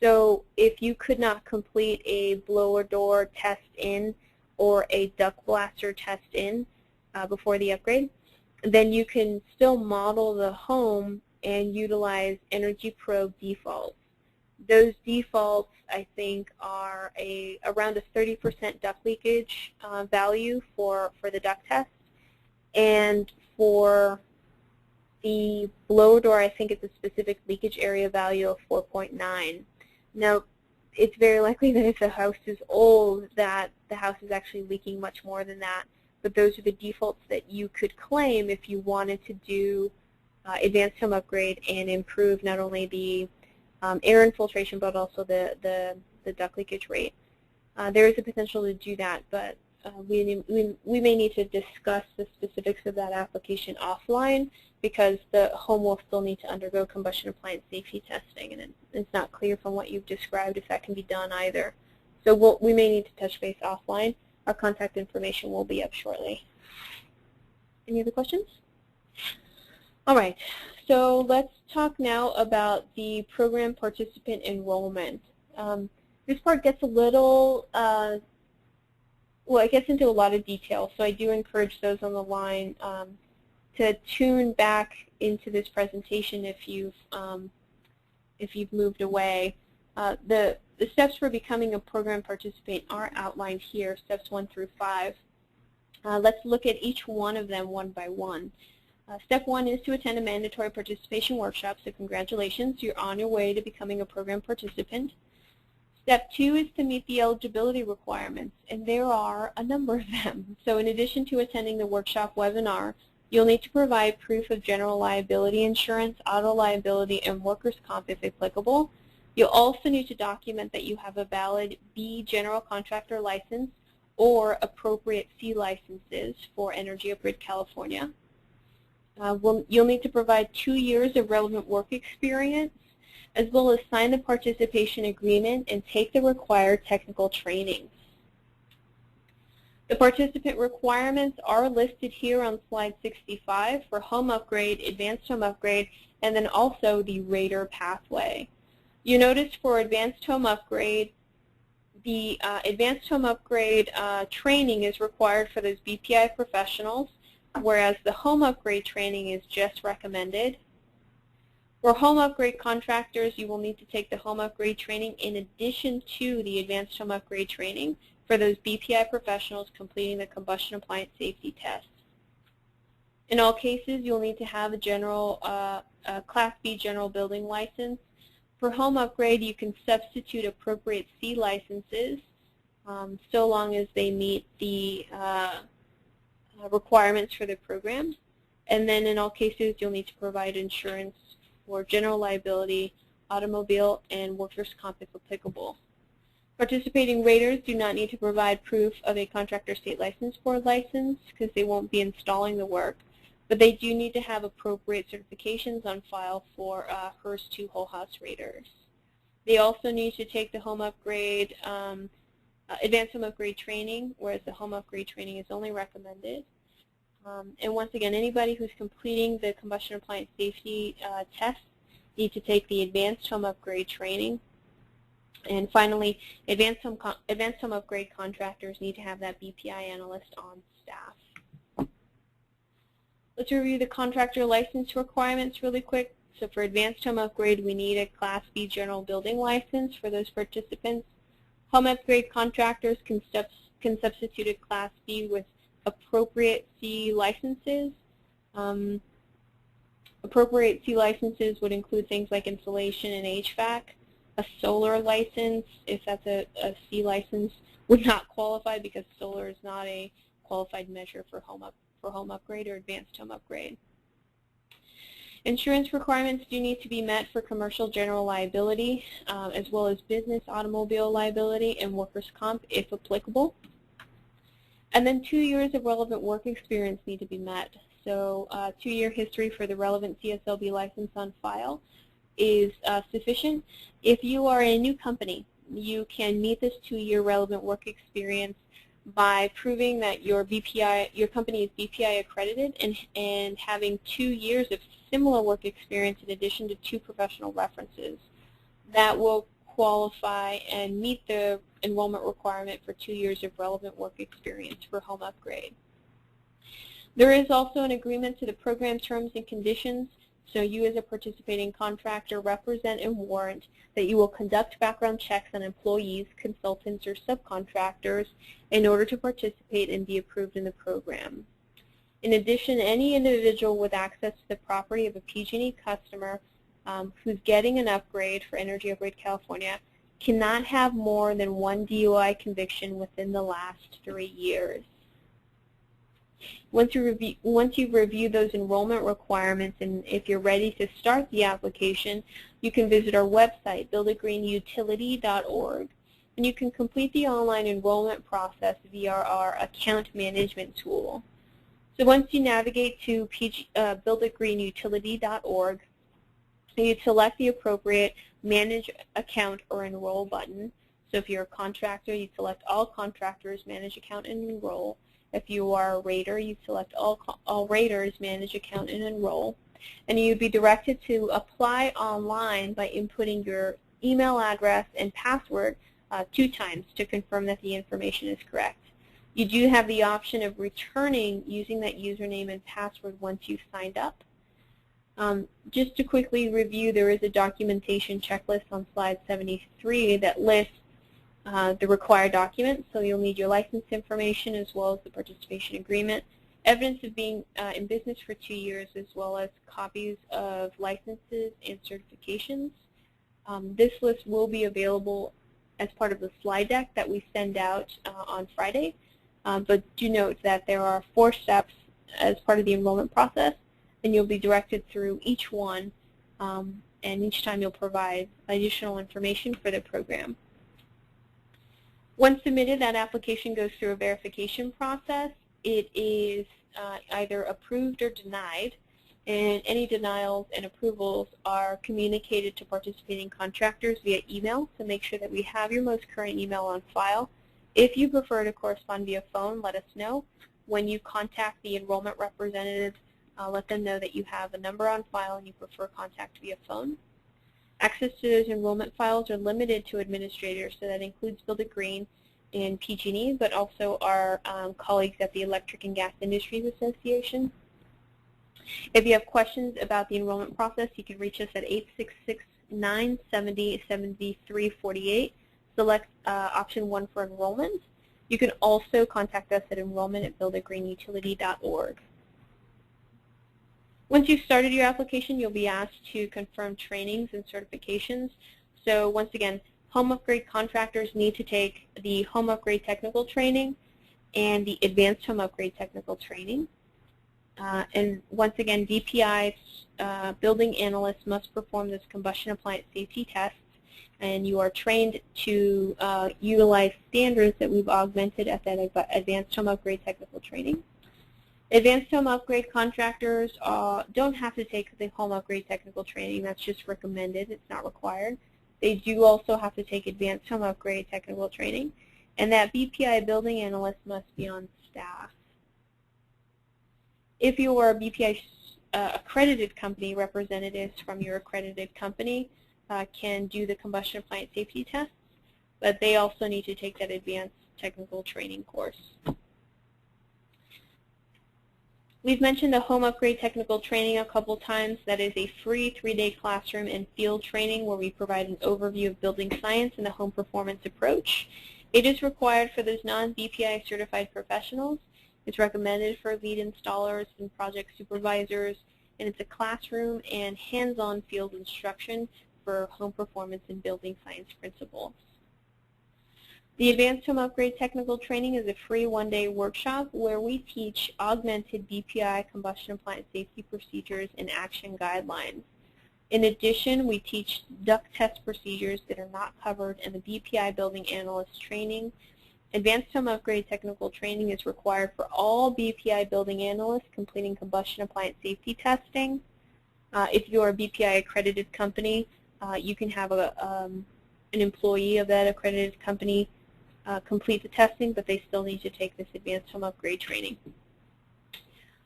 A: So if you could not complete a blower door test in or a duct blaster test in before the upgrade, then you can still model the home and utilize Energy Pro defaults. Those defaults, I think, are around a 30% duct leakage value for the duct test. And for the blower door, I think it's a specific leakage area value of 4.9. Now, it's very likely that if the house is old, that the house is actually leaking much more than that. But those are the defaults that you could claim if you wanted to do Advanced Home Upgrade and improve not only the air infiltration but also the duct leakage rate. There is a potential to do that, but we may need to discuss the specifics of that application offline, because the home will still need to undergo combustion appliance safety testing, and it's not clear from what you've described if that can be done either. So we may need to touch base offline. Our contact information will be up shortly. Any other questions? All right, so let's talk now about the program participant enrollment. This part gets a little, well, it gets into a lot of detail, so I do encourage those on the line to tune back into this presentation if you've moved away. The steps for becoming a program participant are outlined here, steps 1 through 5. Let's look at each one of them one by one. Step 1 is to attend a mandatory participation workshop, so congratulations, you're on your way to becoming a program participant. Step 2 is to meet the eligibility requirements, and there are a number of them. So in addition to attending the workshop webinar, you'll need to provide proof of general liability insurance, auto liability, and workers' comp if applicable. You'll also need to document that you have a valid B general contractor license or appropriate C licenses for Energy Upgrade California. You'll need to provide 2 years of relevant work experience, as well as sign the participation agreement and take the required technical trainings. The participant requirements are listed here on slide 65 for home upgrade, advanced home upgrade, and then also the rater pathway. You notice for advanced home upgrade, The advanced home upgrade training is required for those BPI professionals, whereas the home upgrade training is just recommended. For home upgrade contractors, you will need to take the home upgrade training in addition to the advanced home upgrade training for those BPI professionals completing the combustion appliance safety test. In all cases, you'll need to have a general Class B general building license. For home upgrade, you can substitute appropriate C licenses so long as they meet the requirements for the program. And then in all cases, you'll need to provide insurance for general liability, automobile, and workers' comp if applicable. Participating raters do not need to provide proof of a contractor state license board license because they won't be installing the work, but they do need to have appropriate certifications on file for HERS 2 whole house raters. They also need to take the home upgrade, advanced home upgrade training, whereas the home upgrade training is only recommended. And once again, anybody who's completing the combustion appliance safety test need to take the advanced home upgrade training. And finally, advanced home upgrade contractors need to have that BPI analyst on staff. Let's review the contractor license requirements really quick. So for advanced home upgrade, we need a Class B general building license for those participants. Home upgrade contractors can substitute a Class B with appropriate C licenses. Appropriate C licenses would include things like insulation and HVAC. A solar license, if that's a C license, would not qualify because solar is not a qualified measure for home upgrade or advanced home upgrade. Insurance requirements do need to be met for commercial general liability, as well as business automobile liability and workers' comp if applicable. And then 2 years of relevant work experience need to be met. So 2-year history for the relevant CSLB license on file is sufficient. If you are a new company, you can meet this 2-year relevant work experience by proving that your company is BPI accredited and having 2 years of similar work experience in addition to 2 professional references. That will qualify and meet the enrollment requirement for 2 years of relevant work experience for home upgrade. There is also an agreement to the program terms and conditions, so you as a participating contractor represent and warrant that you will conduct background checks on employees, consultants, or subcontractors in order to participate and be approved in the program. In addition, any individual with access to the property of a PG&E customer who's getting an upgrade for Energy Upgrade California cannot have more than 1 DUI conviction within the last 3 years. Once you review those enrollment requirements and if you're ready to start the application, you can visit our website, buildagreenutility.org, and you can complete the online enrollment process via our account management tool. So once you navigate to buildagreenutility.org, you select the appropriate Manage Account or Enroll button. So if you're a contractor, you select All Contractors, Manage Account and Enroll. If you are a rater, you select all raters, Manage Account and Enroll. And you'd be directed to apply online by inputting your email address and password 2 times to confirm that the information is correct. You do have the option of returning using that username and password once you've signed up. Just to quickly review, there is a documentation checklist on slide 73 that lists the required documents. So you'll need your license information as well as the participation agreement, evidence of being in business for 2 years, as well as copies of licenses and certifications. This list will be available as part of the slide deck that we send out on Friday. But do note that there are 4 steps as part of the enrollment process, and you'll be directed through each one, and each time you'll provide additional information for the program. Once submitted, that application goes through a verification process. It is either approved or denied, and any denials and approvals are communicated to participating contractors via email, so make sure that we have your most current email on file. If you prefer to correspond via phone, let us know. When you contact the enrollment representative, let them know that you have a number on file and you prefer contact via phone. Access to those enrollment files are limited to administrators, so that includes Build a Green and PG&E, but also our colleagues at the Electric and Gas Industries Association. If you have questions about the enrollment process, you can reach us at 866-970-7348. Select option 1 for enrollment. You can also contact us at enrollment@buildagreenutility.org. Once you've started your application, you'll be asked to confirm trainings and certifications. So once again, home upgrade contractors need to take the home upgrade technical training and the advanced home upgrade technical training. And once again, BPI building analysts must perform this combustion appliance safety test, and you are trained to utilize standards that we've augmented at that advanced home upgrade technical training. Advanced home upgrade contractors don't have to take the home upgrade technical training. That's just recommended. It's not required. They do also have to take advanced home upgrade technical training, and that BPI building analyst must be on staff. If you are a BPI accredited company, representatives from your accredited company can do the combustion appliance safety tests, but they also need to take that advanced technical training course. We've mentioned the home upgrade technical training a couple times. That is a free 3-day classroom and field training where we provide an overview of building science and the home performance approach. It is required for those non-BPI certified professionals. It's recommended for lead installers and project supervisors, and it's a classroom and hands-on field instruction for home performance and building science principles. The Advanced Home Upgrade Technical Training is a free 1-day workshop where we teach augmented BPI combustion appliance safety procedures and action guidelines. In addition, we teach duct test procedures that are not covered in the BPI Building Analyst Training. Advanced Home Upgrade Technical Training is required for all BPI Building Analysts completing combustion appliance safety testing. If you're a BPI accredited company, you can have an employee of that accredited company complete the testing, but they still need to take this advanced home upgrade training.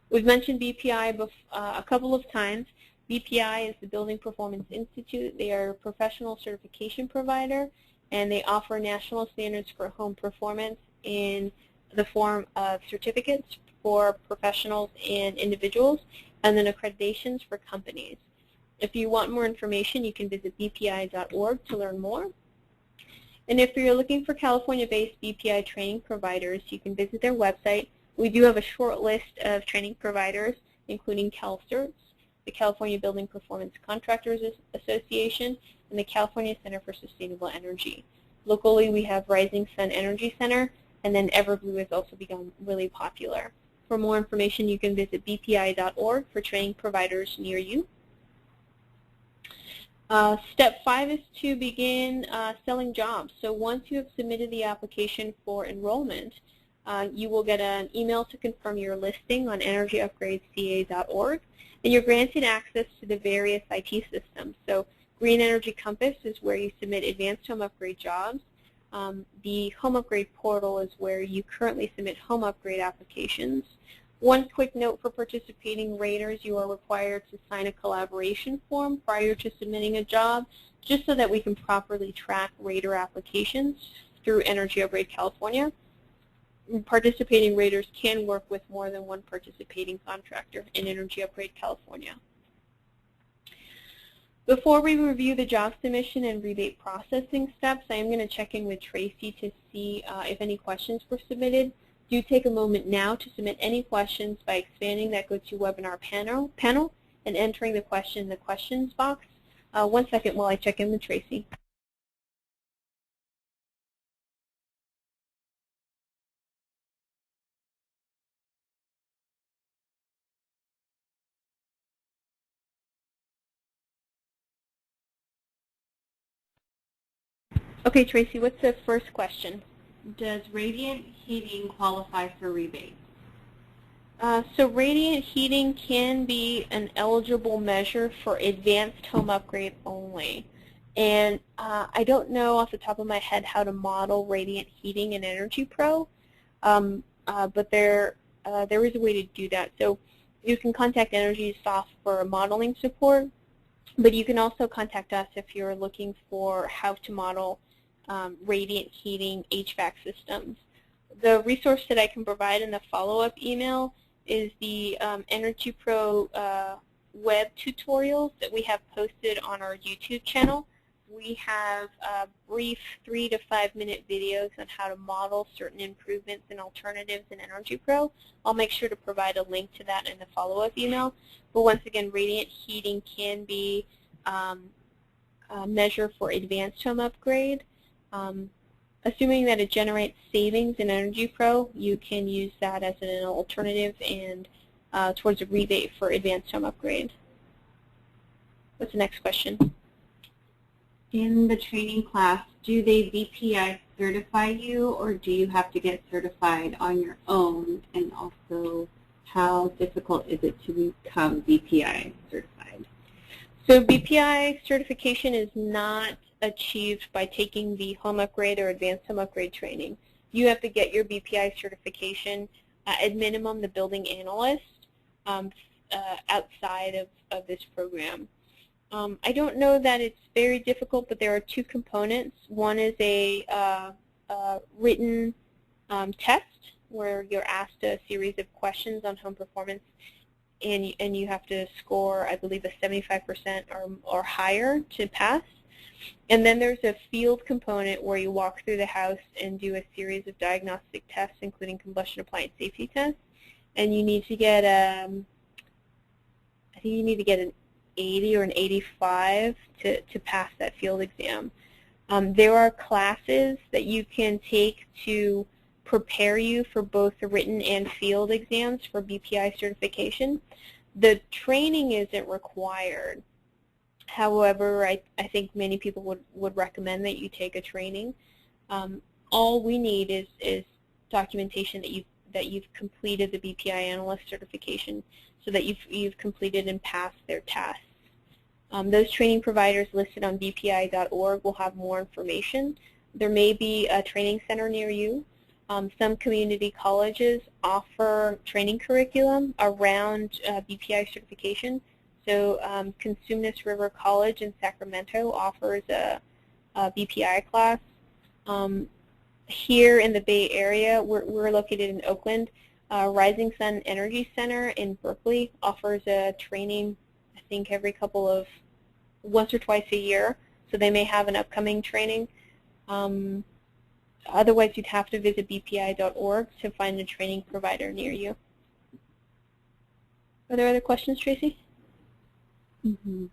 A: We've mentioned BPI a couple of times. BPI is the Building Performance Institute. They are a professional certification provider, and they offer national standards for home performance in the form of certificates for professionals and individuals, and then accreditations for companies. If you want more information, you can visit bpi.org to learn more. And if you're looking for California-based BPI training providers, you can visit their website. We do have a short list of training providers, including CalCerts, the California Building Performance Contractors Association, and the California Center for Sustainable Energy. Locally, we have Rising Sun Energy Center, and then Everblue has also become really popular. For more information, you can visit bpi.org for training providers near you. Step 5 is to begin selling jobs. So once you have submitted the application for enrollment, you will get an email to confirm your listing on energyupgradesca.org, and you're granted access to the various IT systems. So Green Energy Compass is where you submit advanced home upgrade jobs. The home upgrade portal is where you currently submit home upgrade applications. One quick note for participating raters: you are required to sign a collaboration form prior to submitting a job, just so that we can properly track rater applications through Energy Upgrade California. Participating raters can work with more than one participating contractor in Energy Upgrade California. Before we review the job submission and rebate processing steps, I am going to check in with Tracy to see if any questions were submitted. Do take a moment now to submit any questions by expanding that GoToWebinar panel and entering the question in the questions box. 1 second while I check in with Tracy. Okay, Tracy, what's the first question?
B: Does radiant heating qualify for rebates?
A: So radiant heating can be an eligible measure for advanced home upgrade only. And I don't know off the top of my head how to model radiant heating in Energy Pro, but there is a way to do that. So you can contact EnergySoft for modeling support. But you can also contact us if you're looking for how to model radiant heating HVAC systems. The resource that I can provide in the follow-up email is the Energy Pro web tutorials that we have posted on our YouTube channel. We have brief 3 to 5 minute videos on how to model certain improvements and alternatives in Energy Pro. I'll make sure to provide a link to that in the follow-up email. But once again, radiant heating can be a measure for advanced home upgrade. Assuming that it generates savings in Energy Pro, you can use that as an alternative and towards a rebate for advanced home upgrade. What's the next question?
B: In the training class, do they BPI certify you, or do you have to get certified on your own? And also, how difficult is it to become BPI certified?
A: So BPI certification is not achieved by taking the home upgrade or advanced home upgrade training. You have to get your BPI certification, at minimum the building analyst, outside of this program. I don't know that it's very difficult, but there are 2 components. One is a written test where you're asked a series of questions on home performance, and you have to score, I believe, a 75% or higher to pass. And then there's a field component where you walk through the house and do a series of diagnostic tests, including combustion appliance safety tests. And you need to get, I think you need to get an 80 or an 85 to pass that field exam. There are classes that you can take to prepare you for both the written and field exams for BPI certification. The training isn't required. However, I think many people would recommend that you take a training. All we need is documentation that you've completed the BPI analyst certification, so that you've completed and passed their tests. Those training providers listed on bpi.org will have more information. There may be a training center near you. Some community colleges offer training curriculum around BPI certification. So Cosumnes River College in Sacramento offers a BPI class. Here in the Bay Area, we're located in Oakland. Rising Sun Energy Center in Berkeley offers a training, I think, once or twice a year. So they may have an upcoming training. Otherwise, you'd have to visit bpi.org to find a training provider near you. Are there other questions, Tracy?
B: Mm-hmm.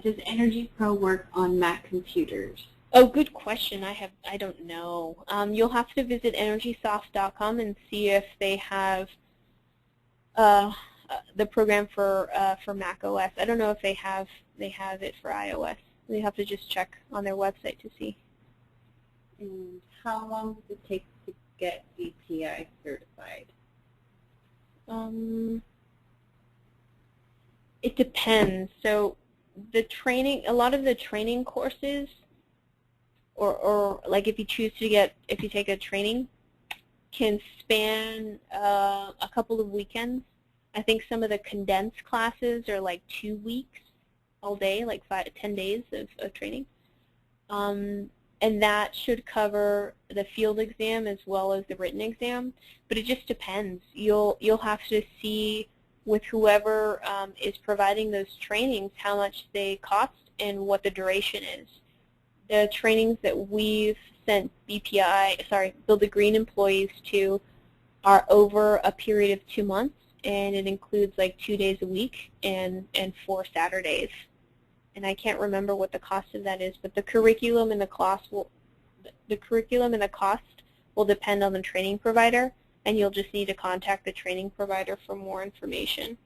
B: Does Energy Pro work on Mac computers?
A: Oh, good question. I don't know. You'll have to visit energysoft.com and see if they have the program for Mac OS. I don't know if they have it for iOS. You have to just check on their website to see.
B: And how long does it take to get BPI certified?
A: It depends. So the training, a lot of the training courses, or like if you take a training, can span a couple of weekends. I think some of the condensed classes are like 2 weeks all day, like 5 to 10 days of training. And that should cover the field exam as well as the written exam. But it just depends. You'll have to see with whoever is providing those trainings how much they cost and what the duration is. The trainings that we've sent Build a Green employees to are over a period of 2 months, and it includes like 2 days a week and 4 Saturdays. And I can't remember what the cost of that is, but the curriculum and the cost will depend on the training provider, and you'll just need to contact the training provider for more information.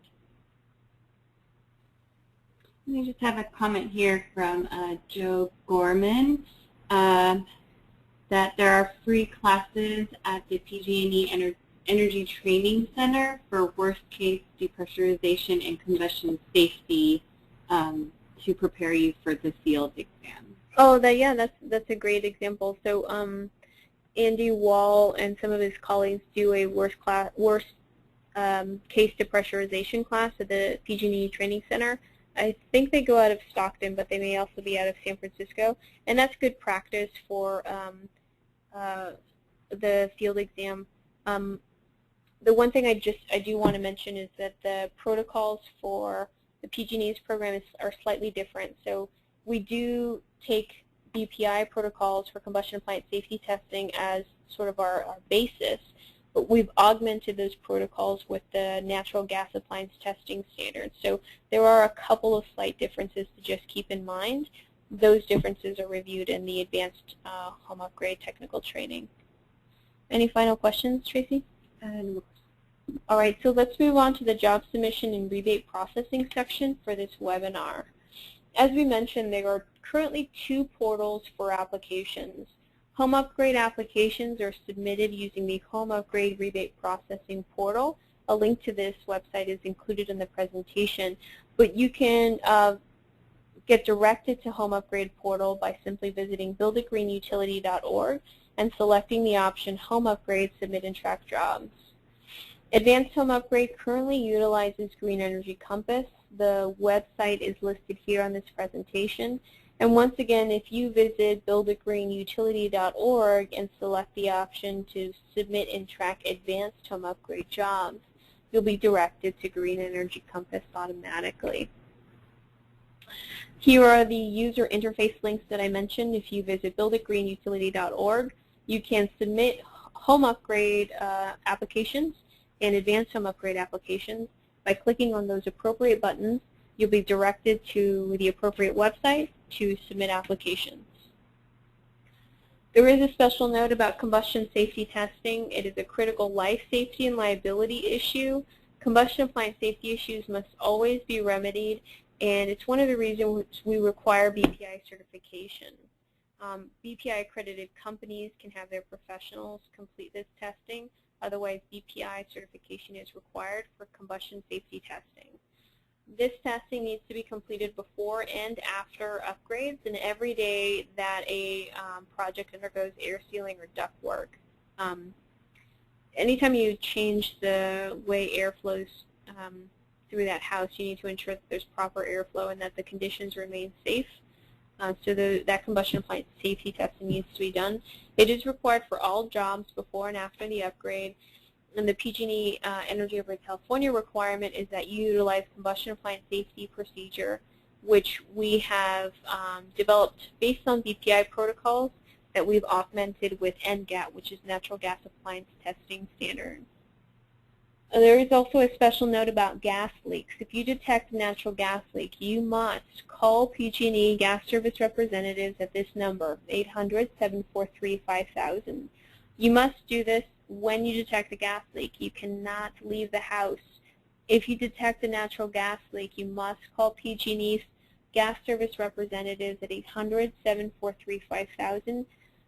B: We just have a comment here from Joe Gorman that there are free classes at the PG&E Energy Training Center for worst-case depressurization and combustion safety to prepare you for the field exam.
A: Oh, that's a great example. So Andy Wall and some of his colleagues do a worst case depressurization class at the PG&E Training Center. I think they go out of Stockton, but they may also be out of San Francisco, and that's good practice for the field exam. The one thing I do want to mention is that the protocols for the PG&E's program are slightly different. So we do take BPI protocols for combustion appliance safety testing as sort of our basis, but we've augmented those protocols with the natural gas appliance testing standards. So there are a couple of slight differences to just keep in mind. Those differences are reviewed in the advanced home upgrade technical training. Any final questions, Tracy? All right, so let's move on to the job submission and rebate processing section for this webinar. As we mentioned, there are currently 2 portals for applications. Home upgrade applications are submitted using the Home Upgrade Rebate Processing portal. A link to this website is included in the presentation, but you can get directed to Home Upgrade portal by simply visiting builditgreenutility.org and selecting the option Home Upgrade Submit and Track Jobs. Advanced Home Upgrade currently utilizes Green Energy Compass. The website is listed here on this presentation. And once again, if you visit builditgreenutility.org and select the option to submit and track advanced home upgrade jobs, you'll be directed to Green Energy Compass automatically. Here are the user interface links that I mentioned. If you visit builditgreenutility.org, you can submit home upgrade applications and advanced home upgrade applications. By clicking on those appropriate buttons, you'll be directed to the appropriate website to submit applications. There is a special note about combustion safety testing. It is a critical life safety and liability issue. Combustion appliance safety issues must always be remedied, and it's one of the reasons we require BPI certification. BPI accredited companies can have their professionals complete this testing. Otherwise, BPI certification is required for combustion safety testing. This testing needs to be completed before and after upgrades and every day that a project undergoes air sealing or duct work. Anytime you change the way air flows through that house, you need to ensure that there's proper airflow and that the conditions remain safe. So that combustion appliance safety testing needs to be done. It is required for all jobs before and after the upgrade. And the PG&E Energy Upgrade California requirement is that you utilize combustion appliance safety procedure, which we have developed based on BPI protocols that we've augmented with NGAT, which is Natural Gas Appliance Testing Standards. There is also a special note about gas leaks. If you detect a natural gas leak, you must call PG&E gas service representatives at this number, 800-743-5000. You must do this when you detect a gas leak. You cannot leave the house. If you detect a natural gas leak, you must call PG&E's gas service representatives at 800-743-5000.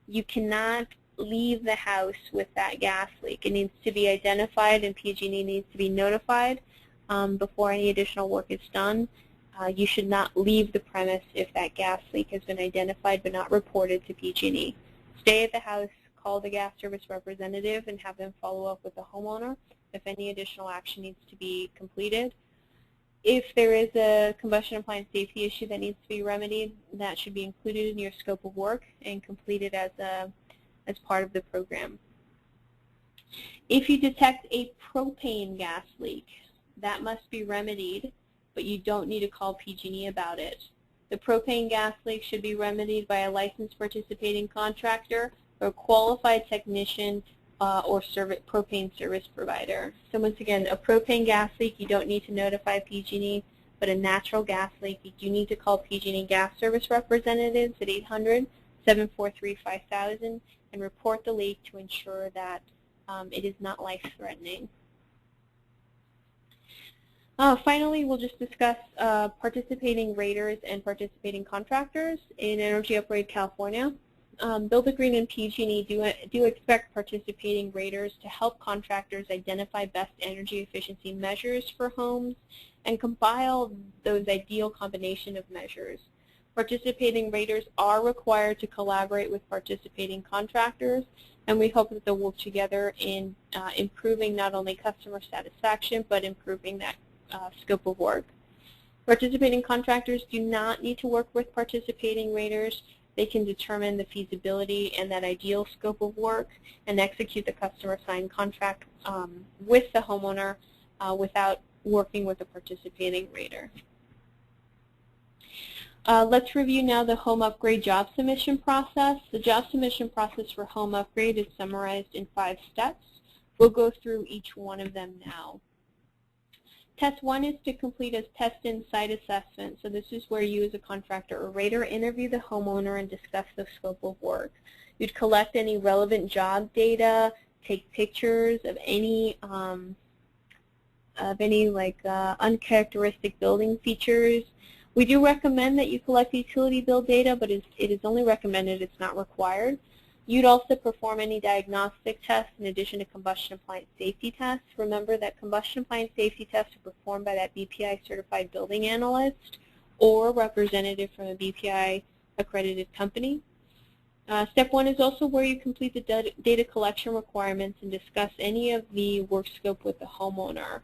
A: You cannot leave the house with that gas leak. It needs to be identified, and PG&E needs to be notified before any additional work is done. You should not leave the premise if that gas leak has been identified but not reported to PG&E. Stay at the house, call the gas service representative, and have them follow up with the homeowner if any additional action needs to be completed. If there is a combustion appliance safety issue that needs to be remedied, that should be included in your scope of work and completed as part of the program. If you detect a propane gas leak, that must be remedied, but you don't need to call PG&E about it. The propane gas leak should be remedied by a licensed participating contractor or qualified technician or propane service provider. So once again, a propane gas leak, you don't need to notify PG&E, but a natural gas leak, you do need to call PG&E gas service representatives at 800-743-5000 and report the leak to ensure that it is not life-threatening. Finally, we'll just discuss participating raters and participating contractors in Energy Upgrade California. Build a Green and PG&E do expect participating raters to help contractors identify best energy efficiency measures for homes and compile those ideal combination of measures. Participating raters are required to collaborate with participating contractors, and we hope that they'll work together in improving not only customer satisfaction but improving that scope of work. Participating contractors do not need to work with participating raters. They can determine the feasibility and that ideal scope of work and execute the customer-signed contract with the homeowner without working with a participating rater. Let's review now the home upgrade job submission process. The job submission process for home upgrade is summarized in 5 steps. We'll go through each one of them now. Test 1 is to complete a test-in site assessment. So this is where you as a contractor or rater interview the homeowner and discuss the scope of work. You'd collect any relevant job data, take pictures of any uncharacteristic building features. We do recommend that you collect utility bill data, but it is only recommended, it's not required. You'd also perform any diagnostic tests in addition to combustion appliance safety tests. Remember that combustion appliance safety tests are performed by that BPI certified building analyst or representative from a BPI accredited company. Step 1 is also where you complete the data collection requirements and discuss any of the work scope with the homeowner.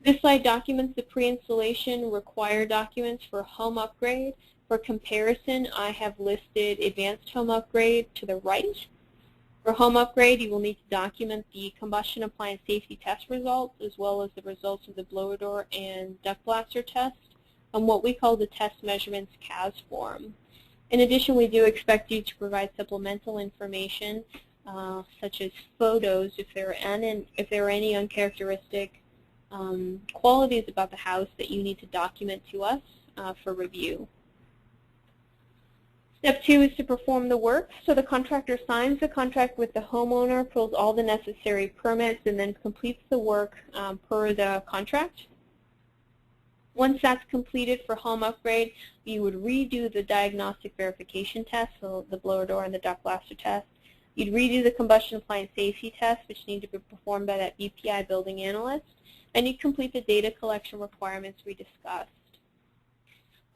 A: This slide documents the pre-installation required documents for home upgrade. For comparison, I have listed advanced home upgrade to the right. For home upgrade, you will need to document the combustion appliance safety test results as well as the results of the blower door and duct blaster test on what we call the test measurements CAS form. In addition, we do expect you to provide supplemental information such as photos if there are any uncharacteristic qualities about the house that you need to document to us for review. Step 2 is to perform the work. So the contractor signs the contract with the homeowner, pulls all the necessary permits, and then completes the work per the contract. Once that's completed for home upgrade, you would redo the diagnostic verification test, so the blower door and the duct blaster test. You'd redo the combustion appliance safety test, which need to be performed by that BPI building analyst, and you complete the data collection requirements we discussed.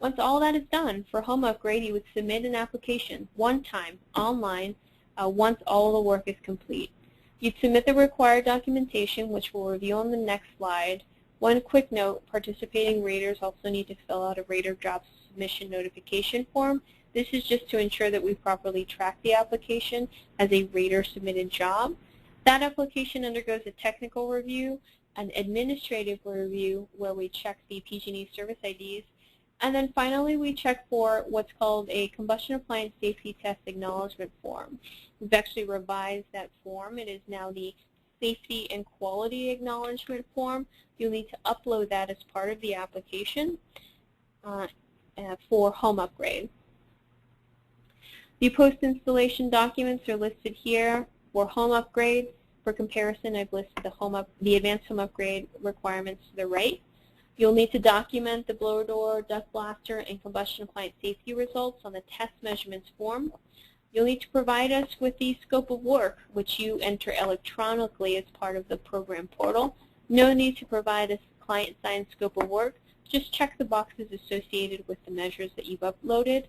A: Once all that is done, for home upgrade, you would submit an application one time online once all the work is complete. You'd submit the required documentation, which we'll review on the next slide. One quick note, participating raters also need to fill out a rater job submission notification form. This is just to ensure that we properly track the application as a rater submitted job. That application undergoes a technical review, an administrative review where we check the PG&E service IDs, and then finally we check for what's called a combustion appliance safety test acknowledgement form. We've actually revised that form. It is now the safety and quality acknowledgement form. You'll need to upload that as part of the application for home upgrade. The post-installation documents are listed here for home upgrade. For comparison, I've listed the advanced home upgrade requirements to the right. You'll need to document the blower door, duct blaster, and combustion appliance safety results on the test measurements form. You'll need to provide us with the scope of work, which you enter electronically as part of the program portal. No need to provide a client-signed scope of work. Just check the boxes associated with the measures that you've uploaded.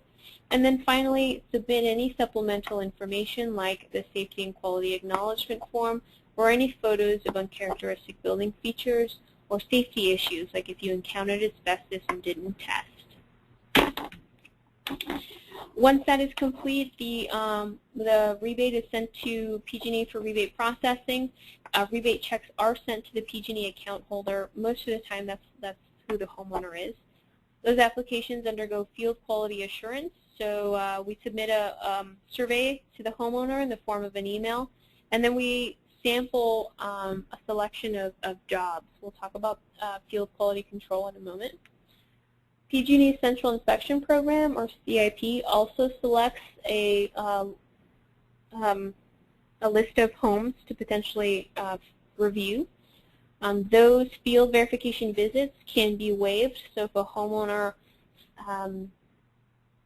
A: And then finally, submit any supplemental information like the safety and quality acknowledgement form or any photos of uncharacteristic building features or safety issues, like if you encountered asbestos and didn't test. Once that is complete, the rebate is sent to PG&E for rebate processing. Rebate checks are sent to the PG&E account holder. Most of the time, that's who the homeowner is. Those applications undergo field quality assurance. So we submit a survey to the homeowner in the form of an email, and then we sample a selection of jobs. We'll talk about field quality control in a moment. PG&E Central Inspection Program, or CIP, also selects a list of homes to potentially review. Those field verification visits can be waived, so if a homeowner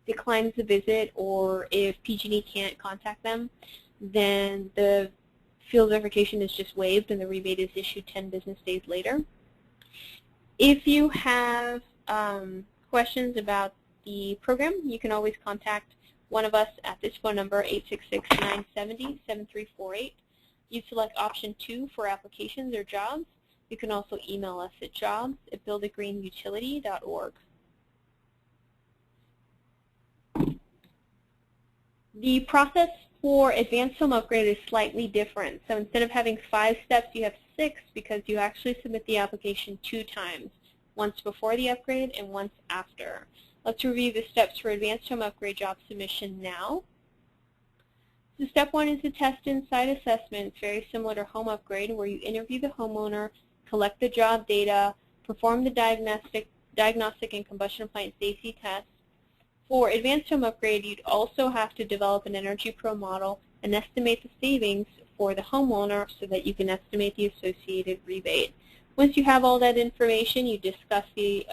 A: declines the visit or if PG&E can't contact them, then the field verification is just waived and the rebate is issued 10 business days later. If you have questions about the program, you can always contact one of us at this phone number, 866-970-7348. You select option 2 for applications or jobs. You can also email us at jobs@buildagreenutility.org. The process for advanced home upgrade is slightly different. So instead of having 5 steps, you have 6 because you actually submit the application 2 times, once before the upgrade and once after. Let's review the steps for advanced home upgrade job submission now. So step 1 is the test inside assessment. It's very similar to home upgrade, where you interview the homeowner, collect the job data, perform the diagnostic and combustion appliance safety tests. For advanced home upgrade, you'd also have to develop an Energy Pro model and estimate the savings for the homeowner so that you can estimate the associated rebate. Once you have all that information, you discuss the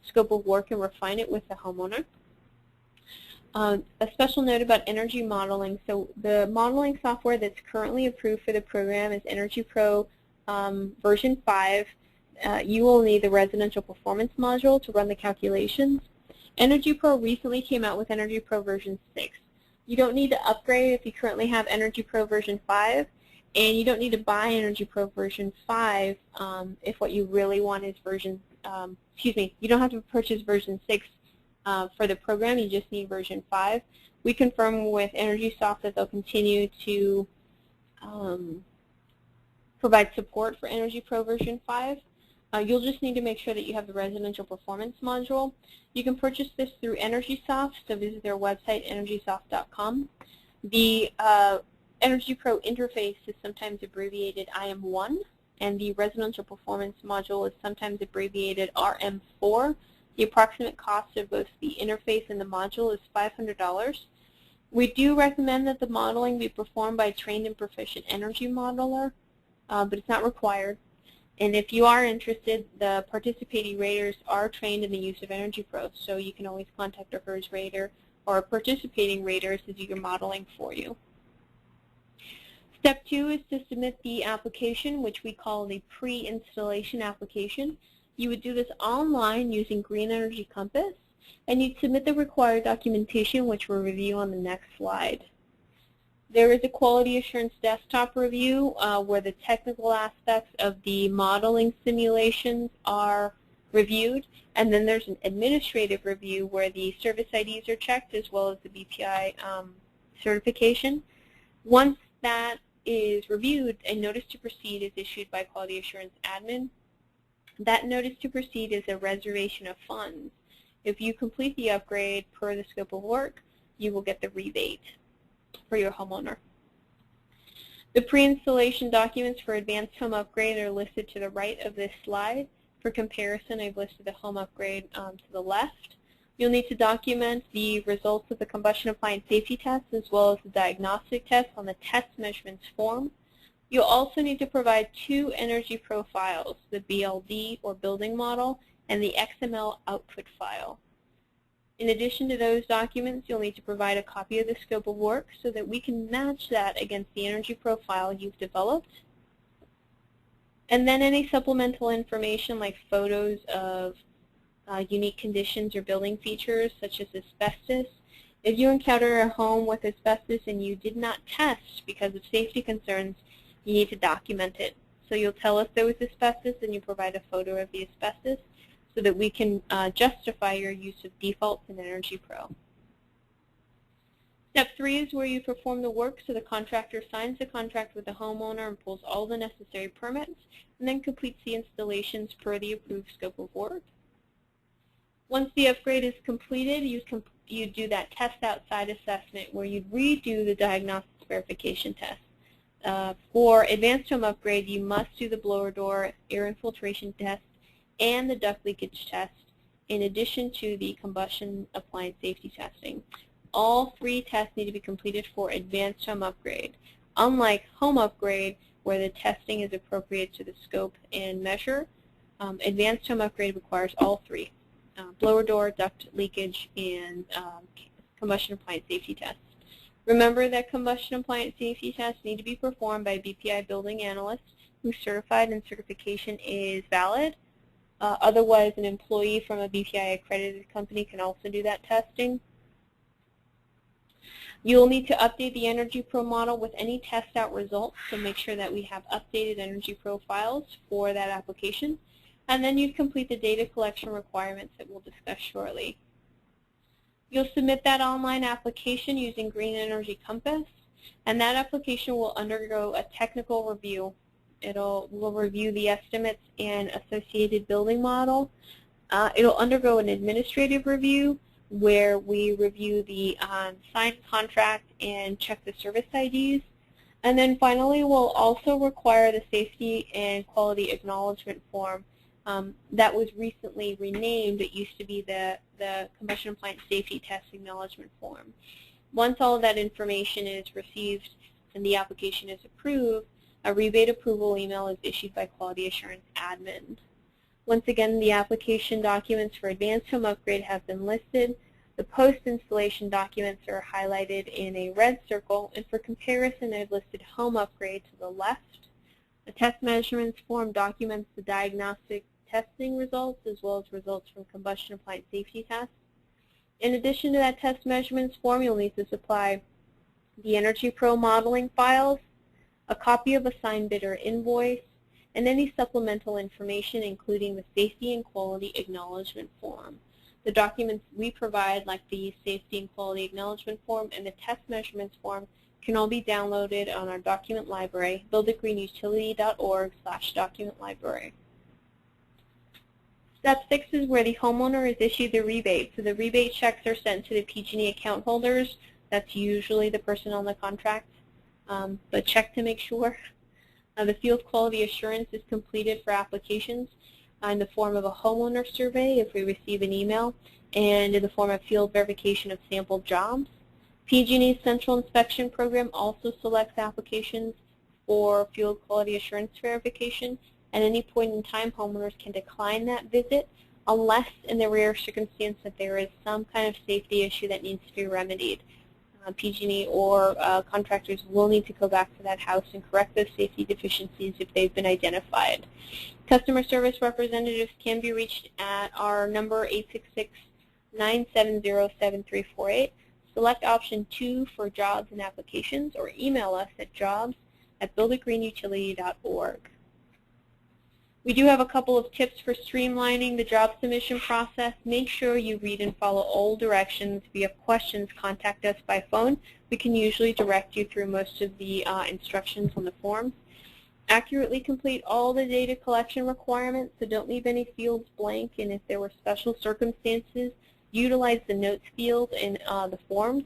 A: scope of work and refine it with the homeowner. A special note about energy modeling. So the modeling software that's currently approved for the program is Energy Pro version 5. You will need the residential performance module to run the calculations. Energy Pro recently came out with Energy Pro version 6. You don't need to upgrade if you currently have Energy Pro version 5, and you don't need to buy Energy Pro version 5 if what you really want is version, you don't have to purchase version 6 for the program, you just need version 5. We confirm with EnergySoft that they'll continue to provide support for Energy Pro version 5. You'll just need to make sure that you have the residential performance module. You can purchase this through EnergySoft, so visit their website, energysoft.com. The Energy Pro interface is sometimes abbreviated IM1, and the residential performance module is sometimes abbreviated RM4. The approximate cost of both the interface and the module is $500. We do recommend that the modeling be performed by a trained and proficient energy modeler, but it's not required. And if you are interested, the participating raters are trained in the use of Energy Pro, so you can always contact a HERS rater or a participating rater to do your modeling for you. Step 2 is to submit the application, which we call the pre-installation application. You would do this online using Green Energy Compass, and you'd submit the required documentation, which we'll review on the next slide. There is a quality assurance desktop review where the technical aspects of the modeling simulations are reviewed, and then there's an administrative review where the service IDs are checked as well as the BPI certification. Once that is reviewed, a notice to proceed is issued by quality assurance admin. That notice to proceed is a reservation of funds. If you complete the upgrade per the scope of work, you will get the rebate for your homeowner. The pre-installation documents for advanced home upgrade are listed to the right of this slide. For comparison, I've listed the home upgrade to the left. You'll need to document the results of the combustion appliance safety test as well as the diagnostic test on the test measurements form. You'll also need to provide 2 Energy Pro files, the BLD or building model and the XML output file. In addition to those documents, you'll need to provide a copy of the scope of work so that we can match that against the Energy Pro file you've developed. And then any supplemental information like photos of unique conditions or building features such as asbestos. If you encounter a home with asbestos and you did not test because of safety concerns, you need to document it. So you'll tell us there was asbestos and you provide a photo of the asbestos so that we can justify your use of defaults in Energy Pro. Step 3 is where you perform the work, so the contractor signs the contract with the homeowner and pulls all the necessary permits and then completes the installations per the approved scope of work. Once the upgrade is completed, you do that test outside assessment where you'd redo the diagnostic verification test. For advanced home upgrade, you must do the blower door air infiltration test and the duct leakage test in addition to the combustion appliance safety testing. All 3 tests need to be completed for advanced home upgrade. Unlike home upgrade, where the testing is appropriate to the scope and measure, advanced home upgrade requires all 3. Blower door, duct leakage, and combustion appliance safety tests. Remember that combustion appliance safety tests need to be performed by a BPI building analyst who's certified and certification is valid. Otherwise, an employee from a BPI accredited company can also do that testing. You'll need to update the Energy Pro model with any test out results, so make sure that we have updated Energy Pro files for that application. And then you complete the data collection requirements that we'll discuss shortly. You'll submit that online application using Green Energy Compass, and that application will undergo a technical review. We'll review the estimates and associated building model. It'll undergo an administrative review where we review the signed contract and check the service IDs. And then finally, we'll also require the safety and quality acknowledgement form that was recently renamed. It used to be the Combustion Appliance Safety Test Acknowledgement Form. Once all of that information is received and the application is approved, a rebate approval email is issued by Quality Assurance Admin. Once again, the application documents for Advanced Home Upgrade have been listed. The post-installation documents are highlighted in a red circle, and for comparison, I've listed Home Upgrade to the left. The test measurements form documents the diagnostic testing results as well as results from combustion appliance safety tests. In addition to that test measurements form, you'll need to supply the Energy Pro modeling files, a copy of a signed bidder invoice, and any supplemental information including the safety and quality acknowledgement form. The documents we provide, like the safety and quality acknowledgement form and the test measurements form, can all be downloaded on our document library, builditgreenutility.org/document library. Step 6 is where the homeowner is issued the rebate. So the rebate checks are sent to the PG&E account holders. That's usually the person on the contract, but check to make sure. The field quality assurance is completed for applications in the form of a homeowner survey if we receive an email, and in the form of field verification of sample jobs. PG&E's Central Inspection Program also selects applications for field quality assurance verification. At any point in time, homeowners can decline that visit unless in the rare circumstance that there is some kind of safety issue that needs to be remedied. PG&E or contractors will need to go back to that house and correct those safety deficiencies if they've been identified. Customer service representatives can be reached at our number 866-970-7348. Select option 2 for jobs and applications, or email us at jobs@builditgreenutility.org. We do have a couple of tips for streamlining the job submission process. Make sure you read and follow all directions. If you have questions, contact us by phone. We can usually direct you through most of the instructions on the forms. Accurately complete all the data collection requirements, so don't leave any fields blank, and if there were special circumstances, utilize the notes field in the forms.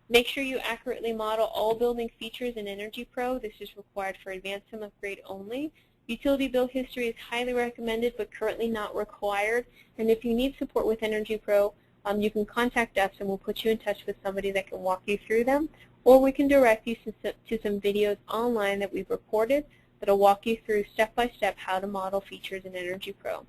A: Make sure you accurately model all building features in Energy Pro. This is required for Advanced Home Upgrade only. Utility bill history is highly recommended but currently not required. And if you need support with Energy Pro, you can contact us and we'll put you in touch with somebody that can walk you through them. Or we can direct you to some videos online that we've recorded that will walk you through step-by-step how to model features in Energy Pro.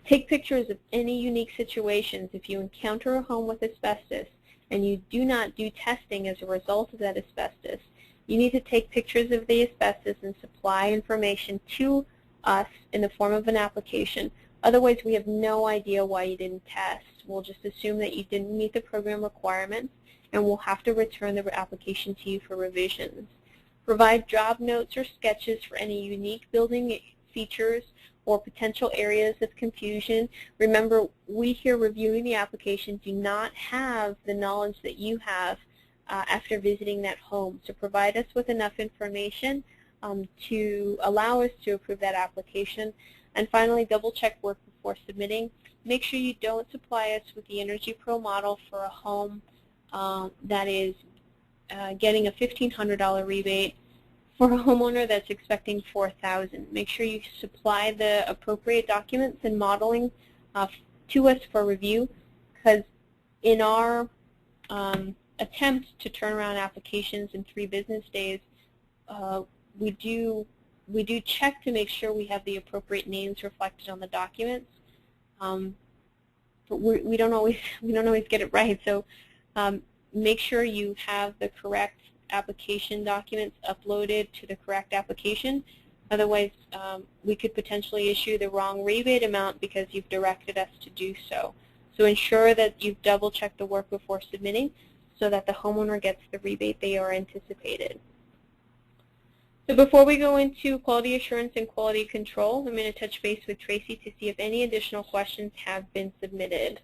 A: Take pictures of any unique situations. If you encounter a home with asbestos and you do not do testing as a result of that asbestos, you need to take pictures of the asbestos and supply information to us in the form of an application. Otherwise, we have no idea why you didn't test. We'll just assume that you didn't meet the program requirements, and we'll have to return the application to you for revisions. Provide job notes or sketches for any unique building features or potential areas of confusion. Remember, we here reviewing the application do not have the knowledge that you have after visiting that home. So provide us with enough information to allow us to approve that application. And finally, double check work before submitting. Make sure you don't supply us with the Energy Pro model for a home that is getting a $1,500 rebate for a homeowner that's expecting $4,000. Make sure you supply the appropriate documents and modeling to us for review, because in our attempt to turn around applications in 3 business days, we do check to make sure we have the appropriate names reflected on the documents, but we don't always get it right. So make sure you have the correct application documents uploaded to the correct application. Otherwise, we could potentially issue the wrong rebate amount because you've directed us to do so. So ensure that you've double-checked the work before submitting. so that the homeowner gets the rebate they are anticipated. So before we go into quality assurance and quality control, I'm going to touch base with Tracy to see if any additional questions have been submitted.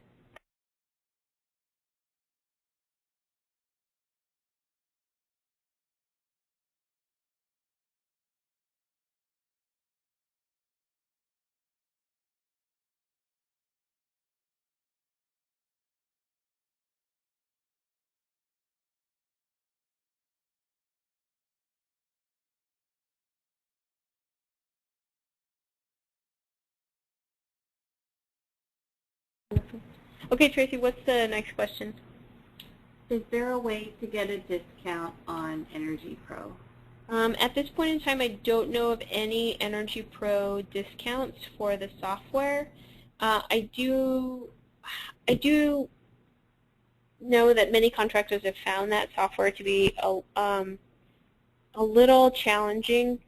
A: Okay, Tracy, what's the next question?
B: Is there a way to get a discount on Energy Pro?
A: At this point in time, I don't know of any Energy Pro discounts for the software. I do know that many contractors have found that software to be a little challenging.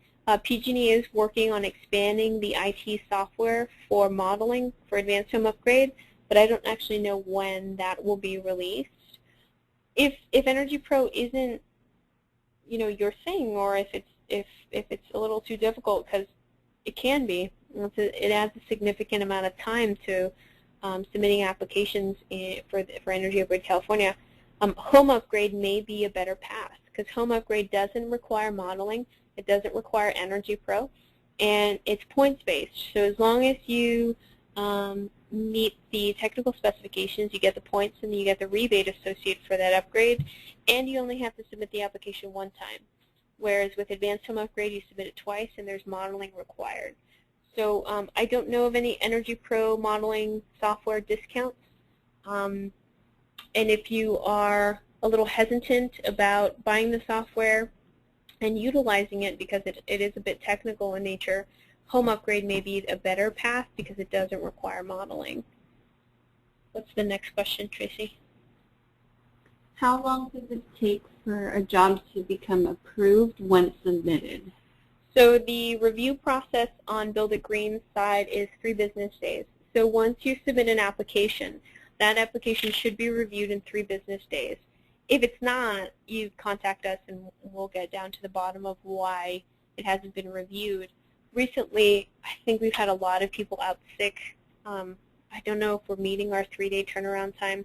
A: PG&E is working on expanding the IT software for modeling for advanced home upgrade, but I don't actually know when that will be released. If Energy Pro isn't, your thing, or if it's a little too difficult, because it can be, it adds a significant amount of time to submitting applications for Energy Upgrade California. Home upgrade may be a better path, because home upgrade doesn't require modeling, it doesn't require Energy Pro, and it's points-based. So as long as you meet the technical specifications, you get the points and you get the rebate associated for that upgrade, and you only have to submit the application one time. Whereas with advanced home upgrade, you submit it twice and there's modeling required. So I don't know of any Energy Pro modeling software discounts. And if you are a little hesitant about buying the software and utilizing it because it is a bit technical in nature, home upgrade may be a better path because it doesn't require modeling. What's the next question, Tracy?
B: How long does it take for a job to become approved once submitted?
A: So the review process on Build It Green's side is 3 business days. So once you submit an application, that application should be reviewed in 3 business days. If it's not, you contact us and we'll get down to the bottom of why it hasn't been reviewed. Recently, I think we've had a lot of people out sick. I don't know if we're meeting our 3-day turnaround time.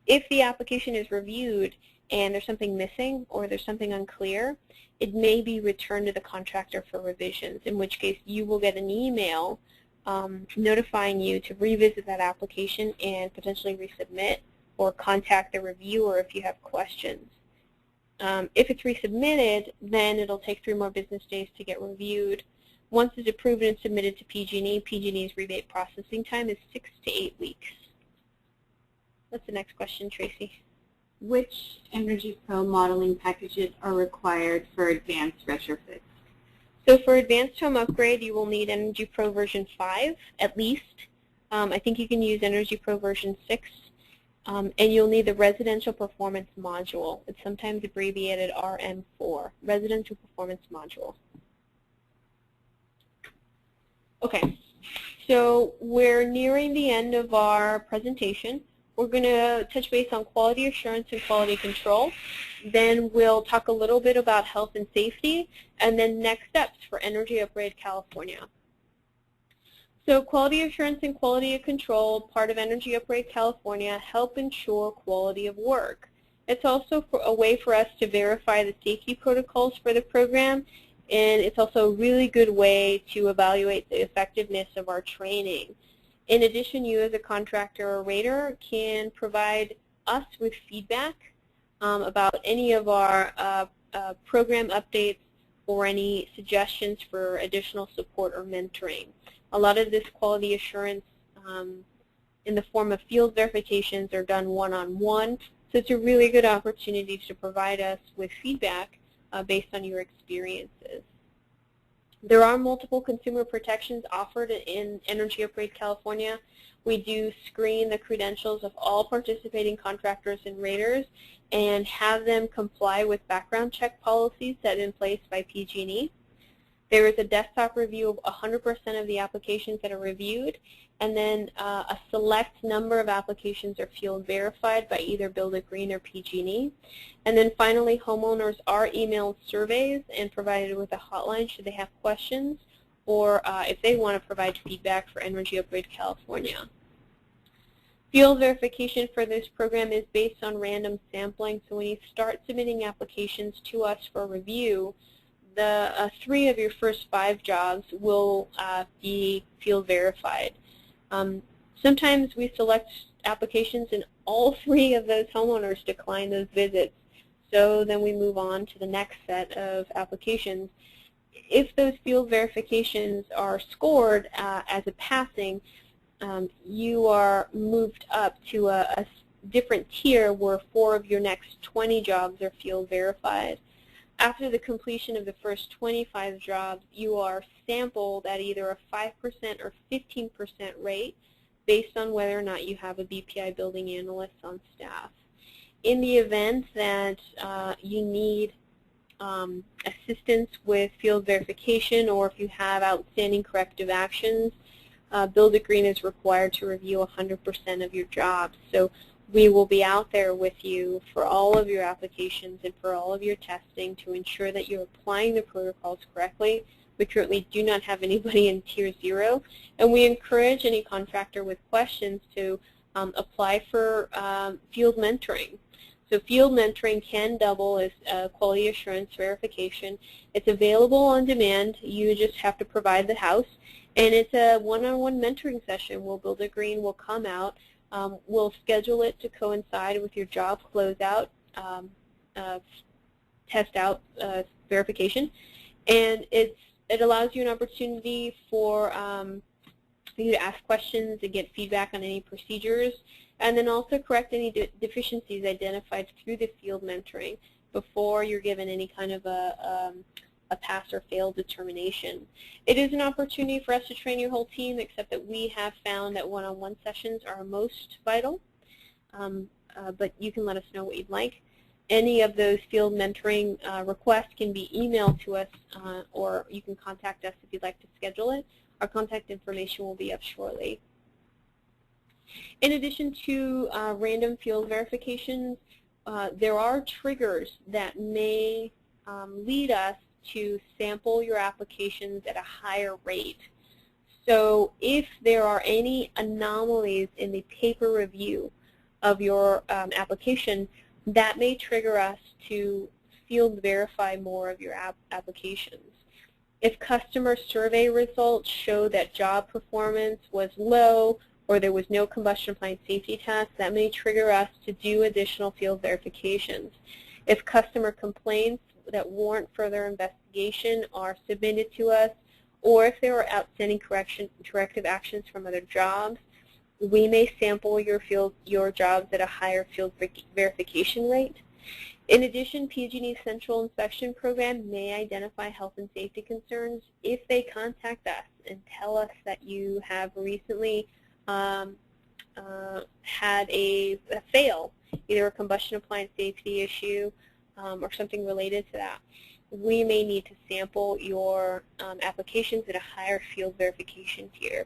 A: If the application is reviewed and there's something missing or there's something unclear, it may be returned to the contractor for revisions, in which case you will get an email notifying you to revisit that application and potentially resubmit, or contact the reviewer if you have questions. If it's resubmitted, then it'll take 3 more business days to get reviewed. Once it's approved and submitted to PG&E, PG&E's rebate processing time is 6 to 8 weeks. What's the next question, Tracy?
B: Which Energy Pro modeling packages are required for advanced retrofits?
A: So for advanced home upgrade, you will need Energy Pro version 5 at least. I think you can use Energy Pro version 6. And you'll need the Residential Performance Module. It's sometimes abbreviated RM4, Residential Performance Module. Okay, so we're nearing the end of our presentation. We're going to touch base on quality assurance and quality control. Then we'll talk a little bit about health and safety, and then next steps for Energy Upgrade California. So quality assurance and quality control, part of Energy Upgrade California, help ensure quality of work. It's also a way for us to verify the safety protocols for the program, and it's also a really good way to evaluate the effectiveness of our training. In addition, you as a contractor or rater can provide us with feedback about any of our program updates or any suggestions for additional support or mentoring. A lot of this quality assurance in the form of field verifications are done one-on-one, so it's a really good opportunity to provide us with feedback based on your experiences. There are multiple consumer protections offered in Energy Upgrade California. We do screen the credentials of all participating contractors and raters and have them comply with background check policies set in place by PG&E. There is a desktop review of 100% of the applications that are reviewed, and then a select number of applications are field verified by either Build a Green or PG&E. And then finally, homeowners are emailed surveys and provided with a hotline should they have questions, or if they want to provide feedback for Energy Upgrade California. Field verification for this program is based on random sampling, so when you start submitting applications to us for review, the 3 of your first 5 jobs will be field verified. Sometimes we select applications and all 3 of those homeowners decline those visits, so then we move on to the next set of applications. If those field verifications are scored as a passing, you are moved up to a different tier where 4 of your next 20 jobs are field verified. After the completion of the first 25 jobs, you are sampled at either a 5% or 15% rate based on whether or not you have a BPI building analyst on staff. In the event that you need assistance with field verification, or if you have outstanding corrective actions, Build a Green is required to review 100% of your jobs. So we will be out there with you for all of your applications and for all of your testing to ensure that you're applying the protocols correctly. We currently do not have anybody in Tier 0, and we encourage any contractor with questions to apply for field mentoring. So field mentoring can double as quality assurance verification. It's available on demand. You just have to provide the house. And it's a one-on-one mentoring session where Build a Green will come out. We'll schedule it to coincide with your job closeout, test out verification. And it allows you an opportunity for you to ask questions and get feedback on any procedures, and then also correct any deficiencies identified through the field mentoring before you're given any kind of a pass or fail determination. It is an opportunity for us to train your whole team, except that we have found that one-on-one sessions are most vital, but you can let us know what you'd like. Any of those field mentoring requests can be emailed to us, or you can contact us if you'd like to schedule it. Our contact information will be up shortly. In addition to random field verifications, there are triggers that may lead us to sample your applications at a higher rate. So if there are any anomalies in the paper review of your application, that may trigger us to field verify more of your applications. If customer survey results show that job performance was low or there was no combustion appliance safety test, that may trigger us to do additional field verifications. If customer complaints that warrant further investigation are submitted to us, or if there are outstanding corrective actions from other jobs, we may sample your jobs at a higher field verification rate. In addition, PG&E's Central Inspection Program may identify health and safety concerns if they contact us and tell us that you have recently had a fail, either a combustion appliance safety issue or something related to that. We may need to sample your applications at a higher field verification tier.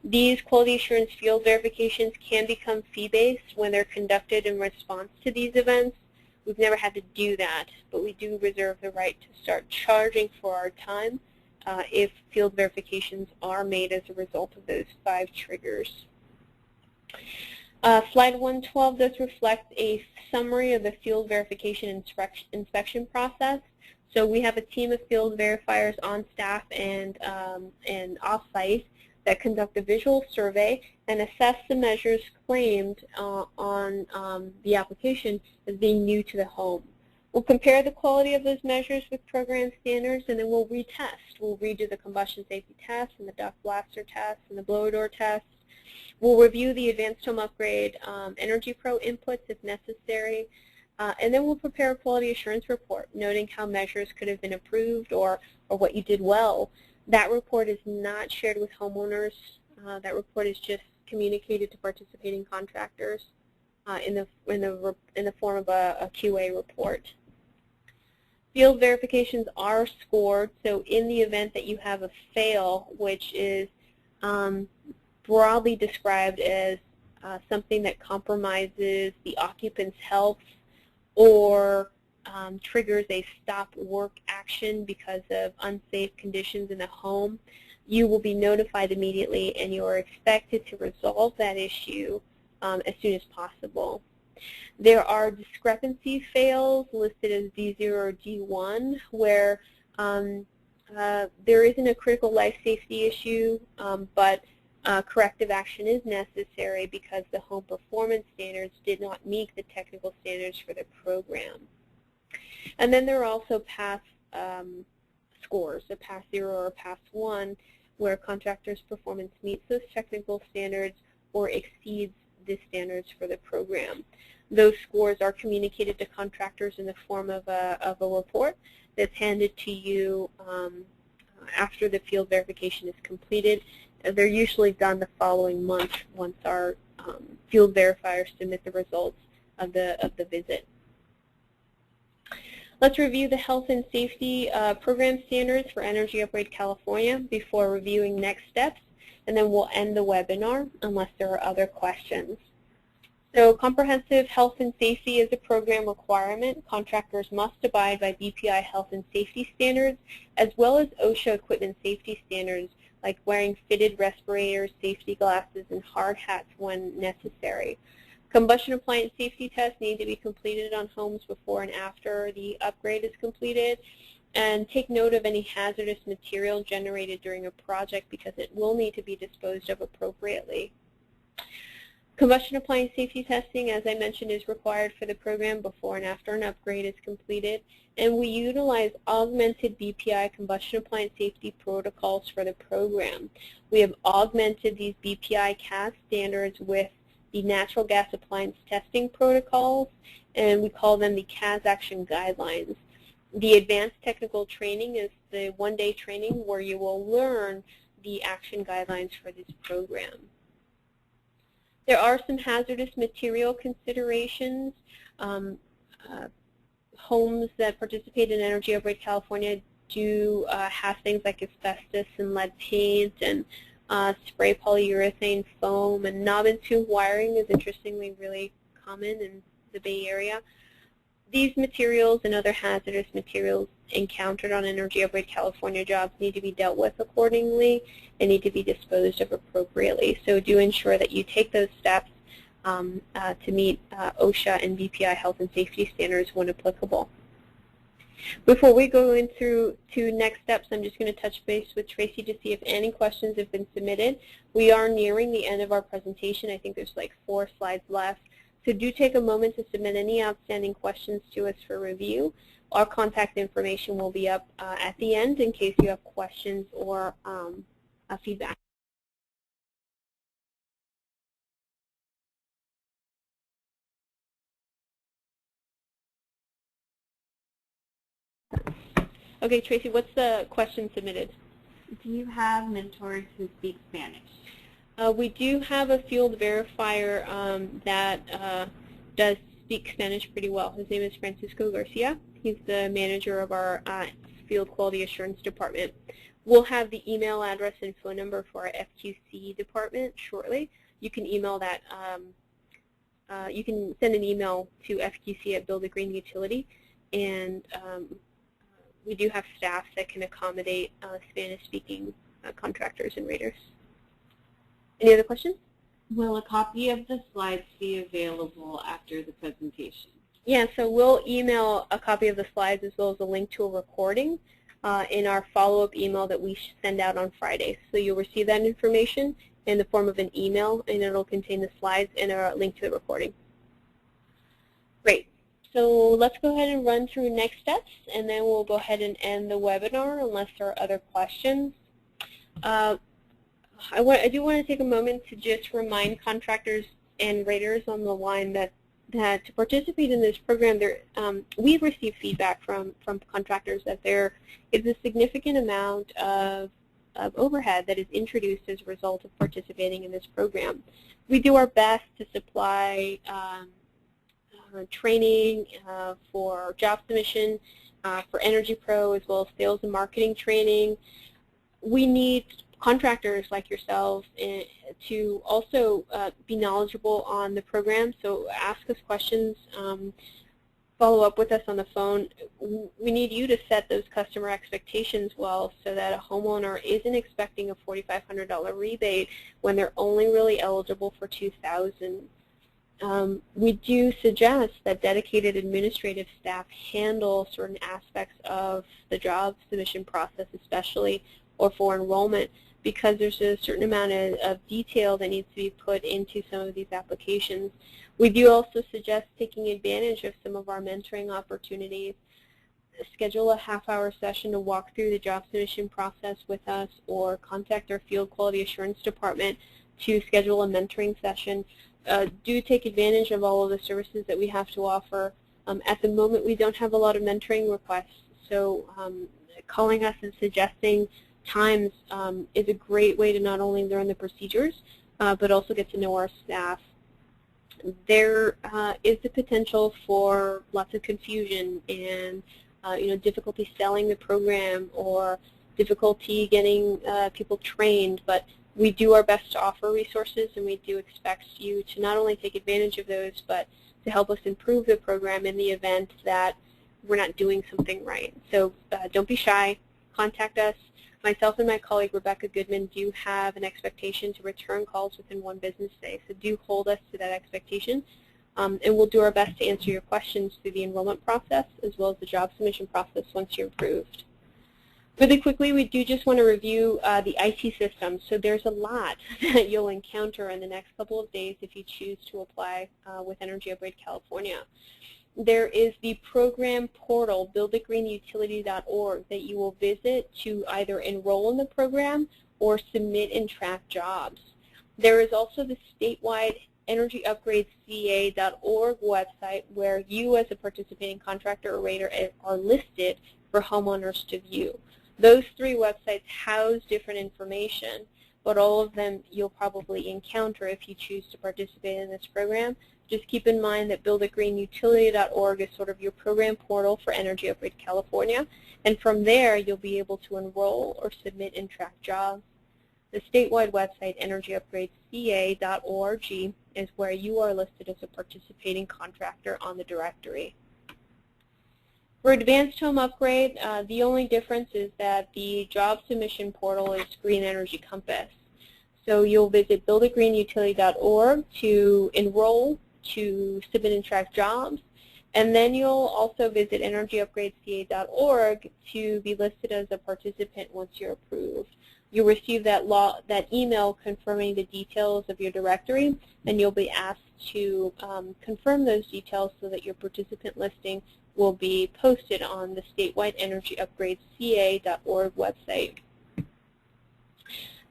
A: These quality assurance field verifications can become fee-based when they're conducted in response to these events. We've never had to do that, but we do reserve the right to start charging for our time if field verifications are made as a result of those 5 triggers. Slide 112 does reflect a summary of the field verification inspection process. So we have a team of field verifiers on staff and off-site that conduct a visual survey and assess the measures claimed on the application as being new to the home. We'll compare the quality of those measures with program standards, and then we'll retest. We'll redo the combustion safety test and the duct blaster test and the blower door test. We'll review the Advanced Home Upgrade Energy Pro inputs if necessary, and then we'll prepare a quality assurance report noting how measures could have been improved or what you did well. That report is not shared with homeowners. That report is just communicated to participating contractors in the form of a QA report. Field verifications are scored, so in the event that you have a fail, which is broadly described as something that compromises the occupant's health or triggers a stop work action because of unsafe conditions in the home, you will be notified immediately and you are expected to resolve that issue as soon as possible. There are discrepancy fails listed as D0 or D1 where there isn't a critical life safety issue, but corrective action is necessary because the home performance standards did not meet the technical standards for the program. And then there are also pass scores, a pass 0 or a pass 1, where contractor's performance meets those technical standards or exceeds the standards for the program. Those scores are communicated to contractors in the form of a report that's handed to you after the field verification is completed. They're usually done the following month once our field verifiers submit the results of the visit. Let's review the health and safety program standards for Energy Upgrade California before reviewing next steps, and then we'll end the webinar unless there are other questions. So comprehensive health and safety is a program requirement. Contractors must abide by BPI health and safety standards as well as OSHA equipment safety standards like wearing fitted respirators, safety glasses, and hard hats when necessary. Combustion appliance safety tests need to be completed on homes before and after the upgrade is completed. And take note of any hazardous material generated during a project because it will need to be disposed of appropriately. Combustion appliance safety testing, as I mentioned, is required for the program before and after an upgrade is completed. And we utilize augmented BPI combustion appliance safety protocols for the program. We have augmented these BPI CAS standards with the natural gas appliance testing protocols, and we call them the CAS action guidelines. The advanced technical training is the one-day training where you will learn the action guidelines for this program. There are some hazardous material considerations. Homes that participate in Energy Upgrade California do have things like asbestos and lead paint and spray polyurethane foam, and knob and tube wiring is interestingly really common in the Bay Area. These materials and other hazardous materials encountered on Energy Upgrade California jobs need to be dealt with accordingly and need to be disposed of appropriately. So do ensure that you take those steps to meet OSHA and BPI health and safety standards when applicable. Before we go into next steps, I'm just going to touch base with Tracy to see if any questions have been submitted. We are nearing the end of our presentation. I think there's like 4 slides left. So do take a moment to submit any outstanding questions to us for review. Our contact information will be up at the end in case you have questions or feedback. Okay, Tracy, what's the question submitted?
B: Do you have mentors who speak Spanish?
A: We do have a field verifier that does speak Spanish pretty well. His name is Francisco Garcia. He's the manager of our Field Quality Assurance Department. We'll have the email address and phone number for our FQC department shortly. You can email that. You can send an email to FQC at Build a Green Utility, and we do have staff that can accommodate Spanish-speaking contractors and raters. Any other questions?
B: Will a copy of the slides be available after the presentation?
A: Yeah, so we'll email a copy of the slides as well as a link to a recording in our follow-up email that we send out on Friday. So you'll receive that information in the form of an email, and it'll contain the slides and a link to the recording. Great. So let's go ahead and run through next steps, and then we'll go ahead and end the webinar unless there are other questions. I do want to take a moment to just remind contractors and raters on the line that to participate in this program, we've received feedback from contractors that there is a significant amount of overhead that is introduced as a result of participating in this program. We do our best to supply training for job submission for Energy Pro, as well as sales and marketing training. We need contractors like yourselves to also be knowledgeable on the program, so ask us questions, follow up with us on the phone. We need you to set those customer expectations well so that a homeowner isn't expecting a $4,500 rebate when they're only really eligible for $2,000. We do suggest that dedicated administrative staff handle certain aspects of the job submission process, especially or for enrollment, because there's a certain amount of detail that needs to be put into some of these applications. We do also suggest taking advantage of some of our mentoring opportunities. Schedule a half-hour session to walk through the job submission process with us, or contact our field quality assurance department to schedule a mentoring session. Do take advantage of all of the services that we have to offer. At the moment, we don't have a lot of mentoring requests, so calling us and suggesting times is a great way to not only learn the procedures, but also get to know our staff. There is the potential for lots of confusion and difficulty selling the program or difficulty getting people trained, but we do our best to offer resources, and we do expect you to not only take advantage of those, but to help us improve the program in the event that we're not doing something right. So don't be shy. Contact us. Myself and my colleague Rebecca Goodman do have an expectation to return calls within 1 business day, so do hold us to that expectation, and we'll do our best to answer your questions through the enrollment process as well as the job submission process once you're approved. Really quickly, we do just want to review the IT system. So there's a lot that you'll encounter in the next couple of days if you choose to apply with Energy Upgrade California. There is the program portal, builditgreenutility.org, that you will visit to either enroll in the program or submit and track jobs. There is also the statewide EnergyUpgradeCA.org website where you as a participating contractor or rater are listed for homeowners to view. Those 3 websites house different information, but all of them you'll probably encounter if you choose to participate in this program. Just keep in mind that builditgreenutility.org is sort of your program portal for Energy Upgrade California, and from there you'll be able to enroll or submit and track jobs. The statewide website, EnergyUpgradeCA.org, is where you are listed as a participating contractor on the directory. For Advanced Home Upgrade, the only difference is that the job submission portal is Green Energy Compass. So you'll visit builditgreenutility.org to enroll, to submit and track jobs, and then you'll also visit EnergyUpgradeCA.org to be listed as a participant once you're approved. You'll receive that email confirming the details of your directory, and you'll be asked to confirm those details so that your participant listing will be posted on the statewide EnergyUpgradeCA.org website.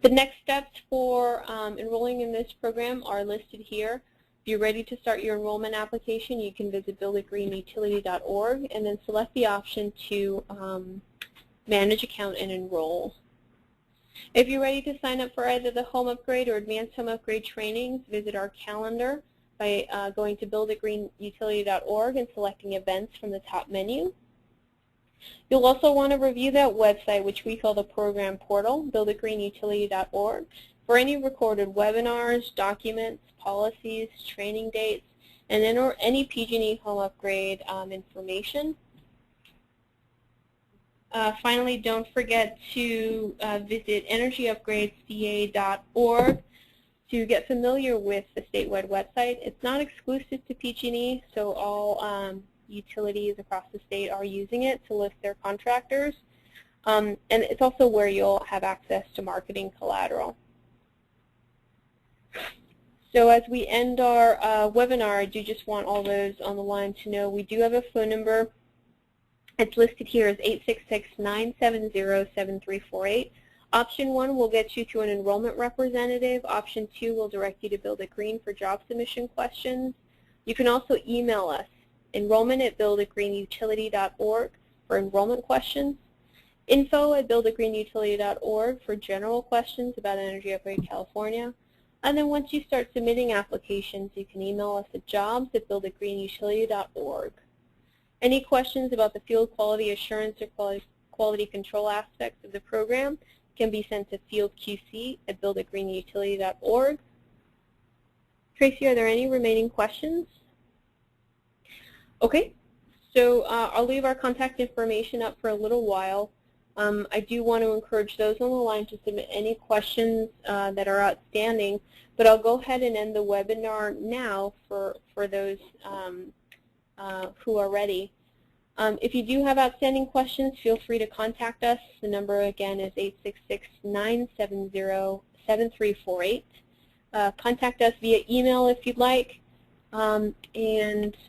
A: The next steps for enrolling in this program are listed here. If you're ready to start your enrollment application, you can visit builditgreenutility.org and then select the option to manage account and enroll. If you're ready to sign up for either the home upgrade or advanced home upgrade trainings, visit our calendar by going to builditgreenutility.org and selecting events from the top menu. You'll also want to review that website, which we call the program portal, builditgreenutility.org, for any recorded webinars, documents, policies, training dates, and then any PG&E home upgrade information. Finally, don't forget to visit EnergyUpgradeCA.org to get familiar with the statewide website. It's not exclusive to PG&E, so all utilities across the state are using it to list their contractors. And it's also where you'll have access to marketing collateral. So as we end our webinar, I do just want all those on the line to know we do have a phone number. It's listed here as 866-970-7348. Option 1 will get you to an enrollment representative. Option 2 will direct you to Build It Green for job submission questions. You can also email us, enrollment@builditgreenutility.org for enrollment questions, info@builditgreenutility.org for general questions about Energy Upgrade California. And then once you start submitting applications, you can email us at jobs@builditgreenutility.org. Any questions about the field quality assurance or quality control aspects of the program can be sent to fieldqc@buildagreenutility.org. Tracy, are there any remaining questions? Okay, so I'll leave our contact information up for a little while. I do want to encourage those on the line to submit any questions that are outstanding, but I'll go ahead and end the webinar now for those who are ready. If you do have outstanding questions, feel free to contact us. The number again is 866-970-7348. Contact us via email if you'd like, and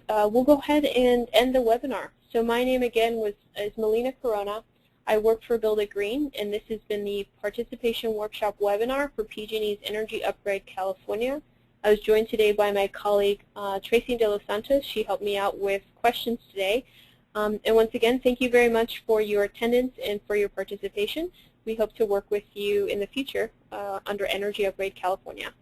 A: we'll go ahead and end the webinar. So my name again is Melina Corona. I work for Build It Green, and this has been the Participation Workshop webinar for PG&E's Energy Upgrade California. I was joined today by my colleague Tracy De Los Santos. She helped me out with questions today. And once again, thank you very much for your attendance and for your participation. We hope to work with you in the future under Energy Upgrade California.